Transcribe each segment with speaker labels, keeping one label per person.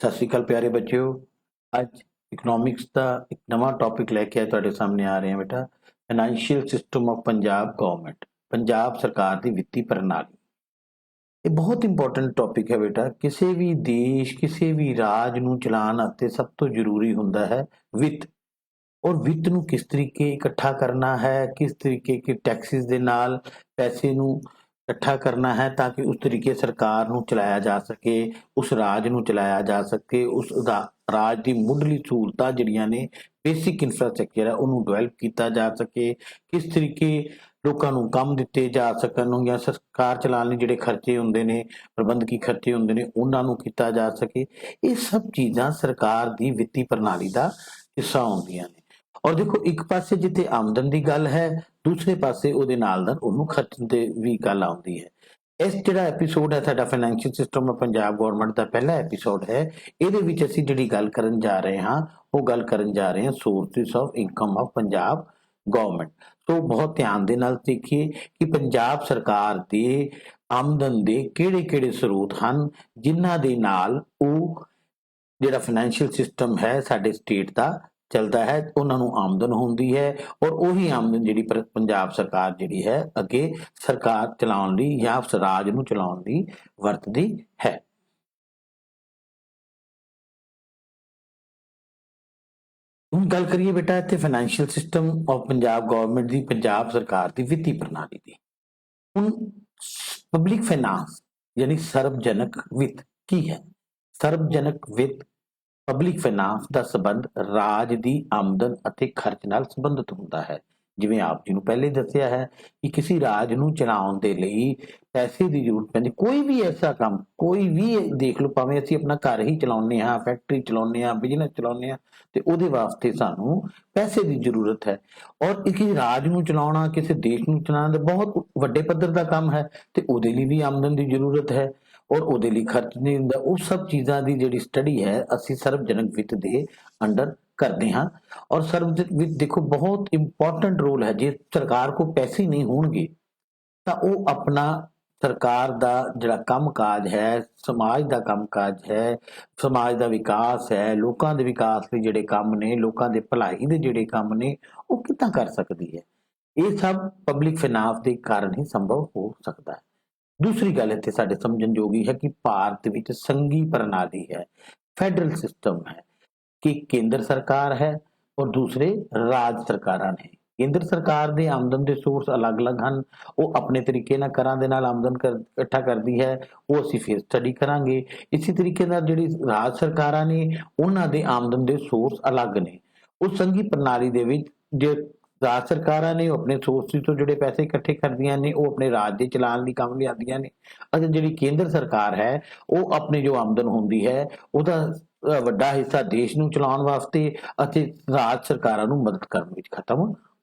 Speaker 1: ਸਤਿ ਸ਼੍ਰੀ ਅਕਾਲ ਪਿਆਰੇ ਬੱਚਿਓ। ਅੱਜ ਇਕਨੋਮਿਕਸ ਦਾ ਇੱਕ ਨਵਾਂ ਟੌਪਿਕ ਲੈ ਕੇ ਤੁਹਾਡੇ ਸਾਹਮਣੇ ਆ ਰਹੇ ਹਾਂ ਬੇਟਾ। Financial system of Punjab government, Punjab ਸਰਕਾਰ ਦੀ ਵਿੱਤੀ ਪ੍ਰਣਾਲੀ। ਇਹ ਬਹੁਤ ਇੰਪੋਰਟੈਂਟ ਟੌਪਿਕ ਹੈ ਬੇਟਾ। ਕਿਸੇ ਵੀ ਦੇਸ਼, ਕਿਸੇ ਵੀ ਰਾਜ ਨੂੰ ਚਲਾਉਣ ਵਾਸਤੇ ਸਭ ਤੋਂ ਜ਼ਰੂਰੀ ਹੁੰਦਾ ਹੈ ਵਿੱਤ। ਔਰ ਵਿੱਤ ਨੂੰ ਕਿਸ ਤਰੀਕੇ ਇਕੱਠਾ ਕਰਨਾ ਹੈ, ਕਿਸ ਤਰੀਕੇ ਕੇ ਟੈਕਸਿਸ ਦੇ ਨਾਲ ਪੈਸੇ ਨੂੰ ਇਕੱਠਾ ਕਰਨਾ ਹੈ ਤਾਂ ਕਿ ਉਸ ਤਰੀਕੇ ਸਰਕਾਰ ਨੂੰ ਚਲਾਇਆ ਜਾ ਸਕੇ, ਉਸ ਰਾਜ ਨੂੰ ਚਲਾਇਆ ਜਾ ਸਕੇ, ਉਸ ਰਾਜ ਦੀ ਮੁੱਢਲੀ ਸਹੂਲਤਾਂ ਜਿਹੜੀਆਂ ਨੇ, ਬੇਸਿਕ ਇਨਫਰਾਸਟ੍ਰਕਚਰ ਹੈ, ਉਹਨੂੰ ਡਿਵੈਲਪ ਕੀਤਾ ਜਾ ਸਕੇ। ਕਿਸ ਤਰੀਕੇ ਲੋਕਾਂ ਨੂੰ ਕੰਮ ਦਿੱਤੇ ਜਾ ਸਕਣ ਜਾਂ ਸਰਕਾਰ ਚਲਾਉਣ ਲਈ ਜਿਹੜੇ ਖਰਚੇ ਹੁੰਦੇ ਨੇ, ਪ੍ਰਬੰਧਕੀ ਖਰਚੇ ਹੁੰਦੇ ਨੇ, ਉਹਨਾਂ ਨੂੰ ਕੀਤਾ ਜਾ ਸਕੇ। ਇਹ ਸਭ ਚੀਜ਼ਾਂ ਸਰਕਾਰ ਦੀ ਵਿੱਤੀ ਪ੍ਰਣਾਲੀ ਦਾ ਹਿੱਸਾ ਹੁੰਦੀਆਂ ਨੇ। ਔਰ ਦੇਖੋ, ਇੱਕ ਪਾਸੇ ਜਿੱਥੇ ਆਮਦਨ ਦੀ ਗੱਲ ਹੈ, ਦੂਸਰੇ ਪਾਸੇ ਉਹਦੇ ਨਾਲ ਉਹਨੂੰ ਖਰਚਣ ਤੇ ਵੀ ਗੱਲ ਆਉਂਦੀ ਹੈ। ਇਸ ਜਿਹੜਾ ਐਪੀਸੋਡ ਹੈ ਸਾਡਾ financial system of Punjab government ਦਾ ਪਹਿਲਾ ਐਪੀਸੋਡ ਹੈ। ਇਹਦੇ ਵਿੱਚ ਅਸੀਂ ਜਿਹੜੀ ਗੱਲ ਕਰਨ ਜਾ ਰਹੇ ਹਾਂ, ਉਹ ਗੱਲ ਕਰਨ ਜਾ ਰਹੇ ਹਾਂ sources of income of Punjab government. So ਬਹੁਤ ਧਿਆਨ ਦੇ ਨਾਲ ਦੇਖੀਏ ਕਿ ਪੰਜਾਬ ਸਰਕਾਰ ਦੇ ਆਮਦਨ ਦੇ ਕਿਹੜੇ-ਕਿਹੜੇ ਸਰੋਤ ਹਨ, ਜਿਨ੍ਹਾਂ ਦੇ ਨਾਲ ਉਹ ਜਿਹੜਾ ਫਾਈਨੈਂਸ਼ੀਅਲ ਸਿਸਟਮ ਹੈ ਸਾਡੇ ਸਟੇਟ ਦਾ ਚੱਲਦਾ ਹੈ, ਉਹਨਾਂ ਨੂੰ ਆਮਦਨ ਹੁੰਦੀ ਹੈ। ਔਰ ਉਹੀ ਆਮਦਨ ਜਿਹੜੀ ਪੰਜਾਬ ਸਰਕਾਰ ਜਿਹੜੀ ਹੈ ਅੱਗੇ ਸਰਕਾਰ ਚਲਾਉਣ ਲਈ ਜਾਂ ਰਾਜ ਨੂੰ ਚਲਾਉਣ ਲਈ ਵਰਤਦੀ ਹੈ। ਹੁਣ ਗੱਲ ਕਰੀਏ ਬੇਟਾ ਇੱਥੇ financial system of Punjab government ਦੀ, ਪੰਜਾਬ ਸਰਕਾਰ ਦੀ ਵਿੱਤੀ ਪ੍ਰਣਾਲੀ ਦੀ। ਹੁਣ ਪਬਲਿਕ ਫਾਈਨਾਂਸ ਯਾਨੀ ਸਰਵਜਨਕ ਵਿੱਤ ਕੀ ਹੈ? ਸਰਵਜਨਕ ਵਿੱਤ, ਪਬਲਿਕ ਫਾਈਨਾਂਸ ਦਾ ਸੰਬੰਧ ਰਾਜ ਦੀ ਆਮਦਨ ਅਤੇ ਖਰਚ ਨਾਲ ਸੰਬੰਧਿਤ ਹੁੰਦਾ ਹੈ। ਜਿਵੇਂ ਆਪ ਜੀ ਨੂੰ ਪਹਿਲੇ ਦੱਸਿਆ ਹੈ ਕਿ ਕਿਸੇ ਰਾਜ ਨੂੰ ਚਲਾਉਣ ਦੇ ਲਈ ਪੈਸੇ ਦੀ ਜ਼ਰੂਰਤ ਪੈਂਦੀ। ਕੋਈ ਵੀ ਐਸਾ ਕੰਮ, ਕੋਈ ਵੀ ਦੇਖ ਲਓ, ਭਾਵੇਂ ਅਸੀਂ ਆਪਣਾ ਘਰ ਹੀ ਚਲਾਉਂਦੇ ਹਾਂ, ਫੈਕਟਰੀ ਚਲਾਉਂਦੇ ਹਾਂ, ਬਿਜ਼ਨਸ ਚਲਾਉਂਦੇ ਹਾਂ, ਤੇ ਉਹਦੇ ਵਾਸਤੇ ਸਾਨੂੰ ਪੈਸੇ ਦੀ ਜ਼ਰੂਰਤ ਹੈ। ਔਰ ਕਿਸੇ ਰਾਜ ਨੂੰ ਚਲਾਉਣਾ, ਕਿਸੇ ਦੇਸ਼ ਨੂੰ ਚਲਾਉਣਾ ਬਹੁਤ ਵੱਡੇ ਪੱਧਰ ਦਾ ਕੰਮ ਹੈ, ਤੇ ਉਹਦੇ ਲਈ ਵੀ ਆਮਦਨ ਦੀ ਜ਼ਰੂਰਤ ਹੈ ਔਰ ਉਹਦੇ ਲਈ ਖਰਚ ਨਹੀਂ ਹੁੰਦਾ। ਉਹ ਸਭ ਚੀਜ਼ਾਂ ਦੀ ਜਿਹੜੀ ਸਟੱਡੀ ਹੈ ਅਸੀਂ ਸਰਵਜਨਕ ਵਿੱਤ ਦੇ ਅੰਡਰ ਕਰਦੇ ਹਾਂ। ਔਰ ਸਰਵਜਨਕ ਵਿੱਤ ਦੇਖੋ ਬਹੁਤ ਇੰਪੋਰਟੈਂਟ ਰੋਲ ਹੈ। ਜੇ ਸਰਕਾਰ ਕੋਲ ਪੈਸੇ ਨਹੀਂ ਹੋਣਗੇ ਤਾਂ ਉਹ ਆਪਣਾ ਸਰਕਾਰ ਦਾ ਜਿਹੜਾ ਕੰਮਕਾਜ ਹੈ, ਸਮਾਜ ਦਾ ਕੰਮਕਾਜ ਹੈ, ਸਮਾਜ ਦਾ ਵਿਕਾਸ ਹੈ, ਲੋਕਾਂ ਦੇ ਵਿਕਾਸ ਲਈ ਜਿਹੜੇ ਕੰਮ ਨੇ, ਲੋਕਾਂ ਦੇ ਭਲਾਈ ਦੇ ਜਿਹੜੇ ਕੰਮ ਨੇ, ਉਹ ਕਿੱਦਾਂ ਕਰ ਸਕਦੀ ਹੈ? ਇਹ ਸਭ ਪਬਲਿਕ ਫਾਈਨਾਂਸ ਦੇ ਕਾਰਨ ਹੀ ਸੰਭਵ ਹੋ ਸਕਦਾ ਹੈ। ਦੂਸਰੀ ਗੱਲ ਇੱਥੇ ਸਾਡੇ ਸਮਝਣ ਯੋਗੀ ਹੈ ਕਿ ਭਾਰਤ ਵਿੱਚ ਸੰਘੀ ਪ੍ਰਣਾਲੀ ਹੈ, ਫੈਡਰਲ ਸਿਸਟਮ ਹੈ, ਕਿ ਕੇਂਦਰ ਸਰਕਾਰ ਹੈ ਔਰ ਦੂਸਰੇ ਰਾਜ ਸਰਕਾਰਾਂ ਨੇ। ਕੇਂਦਰ ਸਰਕਾਰ ਦੇ ਆਮਦਨ ਦੇ ਸੋਰਸ ਅਲੱਗ-ਅਲੱਗ ਹਨ। ਉਹ ਆਪਣੇ ਤਰੀਕੇ ਨਾਲ ਕਰਾਂ ਦੇ ਨਾਲ ਆਮਦਨ ਇਕੱਠਾ ਕਰਦੀ ਹੈ, ਉਹ ਅਸੀਂ ਫਿਰ ਸਟੱਡੀ ਕਰਾਂਗੇ। ਇਸੇ ਤਰੀਕੇ ਨਾਲ ਜਿਹੜੀ ਰਾਜ ਸਰਕਾਰਾਂ ਨੇ, ਉਹਨਾਂ ਦੇ ਆਮਦਨ ਦੇ ਸੋਰਸ ਅਲੱਗ ਨੇ। ਉਸ ਸੰਘੀ ਪ੍ਰਣਾਲੀ ਦੇ ਵਿੱਚ ਜੇ ਰਾਜ ਸਰਕਾਰਾਂ ਨੇ ਉਹ ਆਪਣੇ ਸੋਰਸਿਸ ਤੋਂ ਜਿਹੜੇ ਪੈਸੇ ਇਕੱਠੇ ਕਰਦੀਆਂ ਨੇ, ਉਹ ਆਪਣੇ ਰਾਜ ਦੇ ਚਲਾਉਣ ਲਈ ਕੰਮ ਲਿਆਉਂਦੀਆਂ ਨੇ। ਅਤੇ ਜਿਹੜੀ ਕੇਂਦਰ ਸਰਕਾਰ ਹੈ, ਉਹ ਆਪਣੀ ਜੋ ਆਮਦਨ ਹੁੰਦੀ ਹੈ ਉਹਦਾ ਵੱਡਾ ਹਿੱਸਾ ਦੇਸ਼ ਨੂੰ ਚਲਾਉਣ ਵਾਸਤੇ ਅਤੇ ਰਾਜ ਸਰਕਾਰਾਂ ਨੂੰ ਮਦਦ ਕਰਨ ਵਿੱਚ ਖਤਮ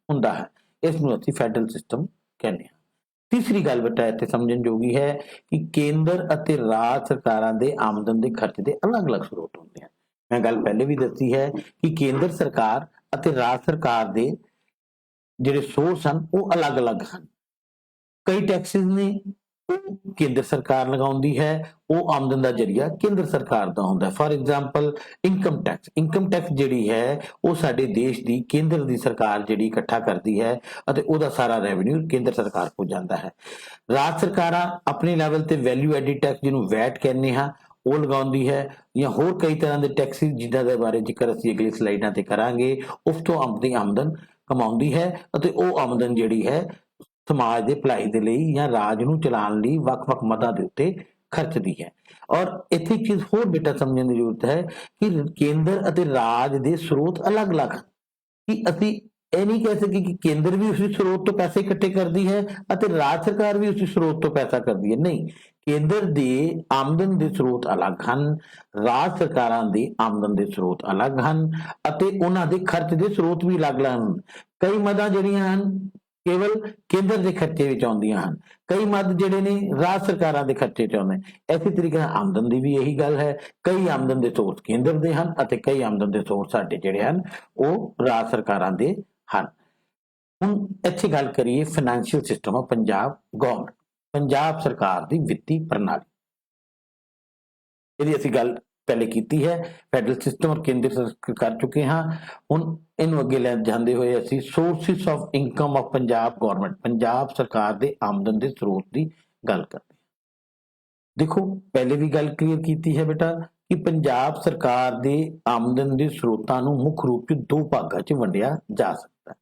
Speaker 1: ਹੁੰਦਾ ਹੈ। ਇਸ ਨੂੰ ਅਸੀਂ ਫੈਡਰਲ ਸਿਸਟਮ ਕਹਿੰਦੇ ਹਾਂ। ਤੀਸਰੀ ਗੱਲ ਬੇਟਾ ਇੱਥੇ ਸਮਝਣ ਯੋਗੀ ਹੈ ਕਿ ਕੇਂਦਰ ਅਤੇ ਰਾਜ ਸਰਕਾਰਾਂ ਦੇ ਆਮਦਨ ਦੇ ਖਰਚ ਦੇ ਅਲੱਗ-ਅਲੱਗ ਸਰੋਤ ਹੁੰਦੇ ਹਨ। ਮੈਂ ਗੱਲ ਪਹਿਲੇ ਵੀ ਦੱਸੀ ਹੈ ਕਿ ਕੇਂਦਰ ਸਰਕਾਰ ਅਤੇ ਰਾਜ ਸਰਕਾਰ ਦੇ ਜਿਹੜੇ ਸੋਰਸ ਹਨ ਉਹ ਅਲੱਗ-ਅਲੱਗ ਹਨ। ਕਈ ਟੈਕਸਿਸ ਨੇ ਉਹ ਕੇਂਦਰ ਸਰਕਾਰ ਲਗਾਉਂਦੀ ਹੈ, ਉਹ ਆਮਦਨ ਦਾ ਜਰੀਆ ਕੇਂਦਰ ਸਰਕਾਰ ਦਾ ਹੁੰਦਾ ਹੈ। For example income tax. Income tax ਜਿਹੜੀ ਹੈ ਉਹ ਸਾਡੇ ਦੇਸ਼ ਦੀ ਕੇਂਦਰ ਦੀ ਸਰਕਾਰ ਜਿਹੜੀ ਇਕੱਠਾ ਕਰਦੀ ਹੈ ਅਤੇ ਉਹਦਾ ਸਾਰਾ ਰੈਵਨਿਊ ਕੇਂਦਰ ਸਰਕਾਰ ਕੋਲ ਜਾਂਦਾ ਹੈ। ਰਾਜ ਸਰਕਾਰਾਂ ਆਪਣੇ ਲੈਵਲ ਤੇ ਵੈਲਿਊ ਐਡਿਡ ਟੈਕਸ, ਜਿਹਨੂੰ ਵੈਟ ਕਹਿੰਦੇ ਹਾਂ, ਉਹ ਲਗਾਉਂਦੀ ਹੈ, ਜਾਂ ਹੋਰ ਕਈ ਤਰ੍ਹਾਂ ਦੇ ਟੈਕਸਿਸ ਜਿਨ੍ਹਾਂ ਦੇ ਬਾਰੇ ਜ਼ਿਕਰ ਅਸੀਂ ਅਗਲੀ ਸਲਾਈਡਾਂ ਤੇ ਕਰਾਂਗੇ। ਉਸ ਤੋਂ ਆਪਣੀ ਆਮਦਨ ਕਮਾਉਂਦੀ ਹੈ ਅਤੇ ਉਹ ਆਮਦਨ ਜਿਹੜੀ ਹੈ ਸਮਾਜ ਦੇ ਭਲਾਈ ਦੇ ਲਈ ਜਾਂ ਰਾਜ ਨੂੰ ਚਲਾਉਣ ਲਈ ਵੱਖ-ਵੱਖ ਮਦਾਂ ਦੇ ਉੱਤੇ ਖਰਚਦੀ ਹੈ। ਔਰ ਇੱਥੇ ਇੱਕ ਚੀਜ਼ ਹੋਰ ਬੇਟਾ ਸਮਝਣ ਦੀ ਜ਼ਰੂਰਤ ਹੈ ਕਿ ਕੇਂਦਰ ਅਤੇ ਰਾਜ ਦੇ ਸਰੋਤ ਅਲੱਗ-ਅਲੱਗ ਹਨ। ਕਿ ਅਸੀਂ ਇਹ ਨਹੀਂ ਕਹਿ ਸਕਦੇ ਕਿ ਕੇਂਦਰ ਵੀ ਉਸੇ ਸਰੋਤ ਤੋਂ ਪੈਸੇ ਇਕੱਠੇ ਕਰਦੀ ਹੈ ਅਤੇ ਰਾਜ ਸਰਕਾਰ ਵੀ ਉਸੇ ਸਰੋਤ ਤੋਂ ਪੈਸਾ ਕਰਦੀ ਹੈ। ਨਹੀਂ, ਕੇਂਦਰ ਦੇ ਆਮਦਨ ਦੇ ਸਰੋਤ ਅਲੱਗ ਹਨ, ਰਾਜ ਸਰਕਾਰਾਂ ਦੇ ਆਮਦਨ ਦੇ ਸਰੋਤ ਅਲੱਗ ਹਨ ਅਤੇ ਉਹਨਾਂ ਦੇ ਖਰਚ ਦੇ ਸਰੋਤ ਵੀ ਅਲੱਗ-ਅਲੱਗ ਹਨ। ਕਈ ਮਦਾਂ ਜਿਹੜੀਆਂ ਹਨ ਕੇਵਲ ਕੇਂਦਰ ਦੇ ਖਰਚੇ ਵਿੱਚ ਆਉਂਦੀਆਂ ਹਨ, ਕਈ ਮਦ ਜਿਹੜੇ ਨੇ ਰਾਜ ਸਰਕਾਰਾਂ ਦੇ ਖਰਚੇ ਚ ਆਉਂਦੇ। ਇਸੇ ਤਰੀਕੇ ਨਾਲ ਆਮਦਨ ਦੀ ਵੀ ਇਹੀ ਗੱਲ ਹੈ। ਕਈ ਆਮਦਨ ਦੇ ਸੋਰਸ ਕੇਂਦਰ ਦੇ ਹਨ ਅਤੇ ਕਈ ਆਮਦਨ ਦੇ ਸੋਰਸ ਸਾਡੇ ਜਿਹੜੇ ਹਨ ਉਹ ਰਾਜ ਸਰਕਾਰਾਂ ਦੇ ਹਨ। ਹੁਣ ਇੱਥੇ ਗੱਲ ਕਰੀਏ financial system of Punjab government, Punjab ਸਰਕਾਰ ਦੀ ਵਿੱਤੀ ਪ੍ਰਣਾਲੀ। ਇਹਦੀ ਅਸੀਂ ਗੱਲ पहले कीती है, फैडरल सिस्टम और केंद्र सरकार कर चुके हाँ। हुण इनू अगे ले जांदे होए असीं sources of income of Punjab government, Punjab सरकार दे आमदन दे स्रोत की गल करते। देखो पहले भी गल क्लीयर कीती है बेटा कि पंजाब सरकार दे आमदन दे स्रोतां नूं मुख रूप च दो भागां च वंडिया जा सकता है।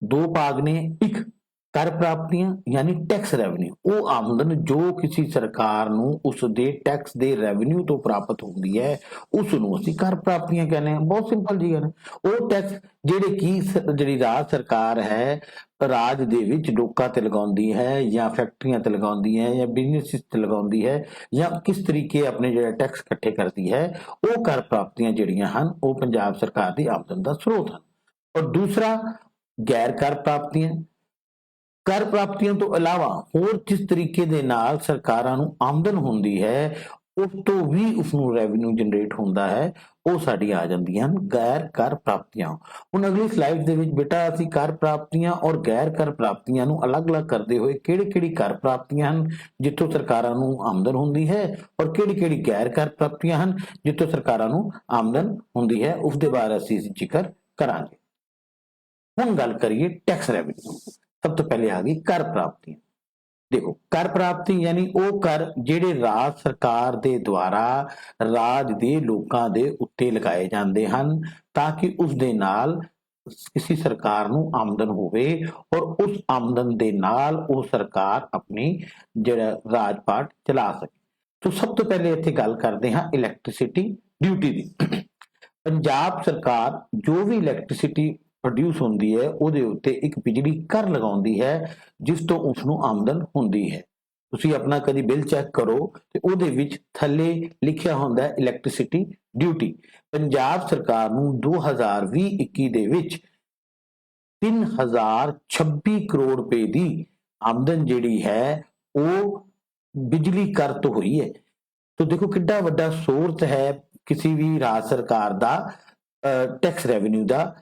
Speaker 1: दो भाग ने, एक कर प्राप्तियां यानी टैक्स रेवन्यू, वो आमदन जो किसी सरकार नूं उस दे टैक्स दे रेवन्यू तो प्राप्त होंदी है उस नूं असीं कर प्राप्तियां कहने हैं। बहुत सिंपल जी गल है। वो टैक्स ਜਿਹੜੇ की ਜਿਹੜੀ राज सरकार है राज ਦੇ ਵਿੱਚ ਲੋਕਾਂ ਤੇ ਲਗਾਉਂਦੀ ਹੈ ਜਾਂ ਫੈਕਟਰੀਆਂ ਤੇ ਲਗਾਉਂਦੀ ਹੈ ਜਾਂ ਬਿਜ਼ਨੈਸਿਸ ਤੇ ਲਗਾਉਂਦੀ ਹੈ ਜਾਂ ਕਿਸ ਤਰੀਕੇ ਆਪਣੇ ਜਿਹੜਾ ਟੈਕਸ ਇਕੱਠੇ ਕਰਦੀ ਹੈ, ਉਹ ਕਰ ਪ੍ਰਾਪਤੀਆਂ ਜਿਹੜੀਆਂ ਹਨ ਉਹ ਪੰਜਾਬ ਸਰਕਾਰ ਦੀ ਆਮਦਨ ਦਾ ਸਰੋਤ ਹਨ। और दूसरा गैर कर प्राप्तियां, कर प्राप्तियों तो इलावा होर जिस तरीके दे नाल सरकारां नूं आमदन हुंदी है उस तो भी उसनूं रेवन्यू जनरेट हुंदा है, ਉਹ ਸਾਡੀ ਆ ਜਾਂਦੀਆਂ ਹਨ ਗੈਰ ਕਰ ਪ੍ਰਾਪਤੀਆਂ। ਹੁਣ ਅਗਲੀ ਸਲਾਈਡ ਦੇ ਵਿੱਚ ਬੇਟਾ ਅਸੀਂ ਕਰ ਪ੍ਰਾਪਤੀਆਂ ਔਰ ਗੈਰ ਕਰ ਪ੍ਰਾਪਤੀਆਂ ਨੂੰ ਅਲੱਗ-ਅਲੱਗ ਕਰਦੇ ਹੋਏ ਕਿਹੜੀ-ਕਿਹੜੀ ਕਰ ਪ੍ਰਾਪਤੀਆਂ ਹਨ ਜਿੱਥੋਂ ਸਰਕਾਰਾਂ ਨੂੰ ਆਮਦਨ ਹੁੰਦੀ ਹੈ ਔਰ ਕਿਹੜੀ-ਕਿਹੜੀ ਗੈਰ ਕਰ ਪ੍ਰਾਪਤੀਆਂ ਹਨ ਜਿੱਥੋਂ ਸਰਕਾਰਾਂ ਨੂੰ ਆਮਦਨ ਹੁੰਦੀ ਹੈ, ਉਸ ਦੇ ਬਾਰੇ ਅਸੀਂ ਜ਼ਿਕਰ ਕਰਾਂਗੇ। ਹੁਣ ਗੱਲ ਕਰੀਏ टैक्स रेवन्यू। सब तो पहले आ गई कर प्राप्ति। देखो कर प्राप्ति यानी वो कर ਜਿਹੜੇ ਰਾਜ ਸਰਕਾਰ ਦੇ ਦੁਆਰਾ ਰਾਜ ਦੇ ਲੋਕਾਂ ਦੇ ਉੱਤੇ ਲਗਾਏ ਜਾਂਦੇ ਹਨ ਤਾਂ ਕਿ ਉਸ ਦੇ ਨਾਲ ਕਿਸੇ ਸਰਕਾਰ ਨੂੰ ਆਮਦਨ ਹੋਵੇ ਔਰ ਉਸ ਆਮਦਨ ਦੇ ਨਾਲ ਉਹ ਸਰਕਾਰ ਆਪਣੀ ਜਿਹੜਾ ਰਾਜਪਾਟ ਚਲਾ ਸਕੇ। तो सब तो पहले ਇੱਥੇ ਗੱਲ ਕਰਦੇ ਹਾਂ ਇਲੈਕਟ੍ਰਿਸਿਟੀ ਡਿਊਟੀ ਦੀ। ਪੰਜਾਬ ਸਰਕਾਰ ਜੋ ਵੀ ਇਲੈਕਟ੍ਰਿਸਿਟੀ ਪ੍ਰੋਡਿਊਸ ਹੁੰਦੀ ਹੈ ਉਹਦੇ ਉੱਤੇ ਇੱਕ ਬਿਜਲੀ ਕਰ ਲਗਾਉਂਦੀ ਹੈ ਜਿਸ ਤੋਂ ਉਸ ਨੂੰ ਆਮਦਨ ਹੁੰਦੀ ਹੈ। ਤੁਸੀਂ ਆਪਣਾ ਕਦੀ ਬਿੱਲ ਚੈੱਕ ਕਰੋ ਤੇ ਉਹਦੇ ਵਿੱਚ ਥੱਲੇ ਲਿਖਿਆ ਹੁੰਦਾ ਹੈ ਇਲੈਕਟ੍ਰਿਸਿਟੀ ਡਿਊਟੀ। ਪੰਜਾਬ ਸਰਕਾਰ ਨੂੰ 2020-21 ਦੇ ਵਿੱਚ 3026 ਕਰੋੜ ਰੁਪਏ ਦੀ ਆਮਦਨ ਜਿਹੜੀ ਹੈ ਉਹ ਬਿਜਲੀ ਕਰ ਤੋਂ ਹੋਈ ਹੈ। तो देखो कितना ਵੱਡਾ सोर्स है किसी भी राज सरकार ਦਾ टैक्स रेवेन्यू ਦਾ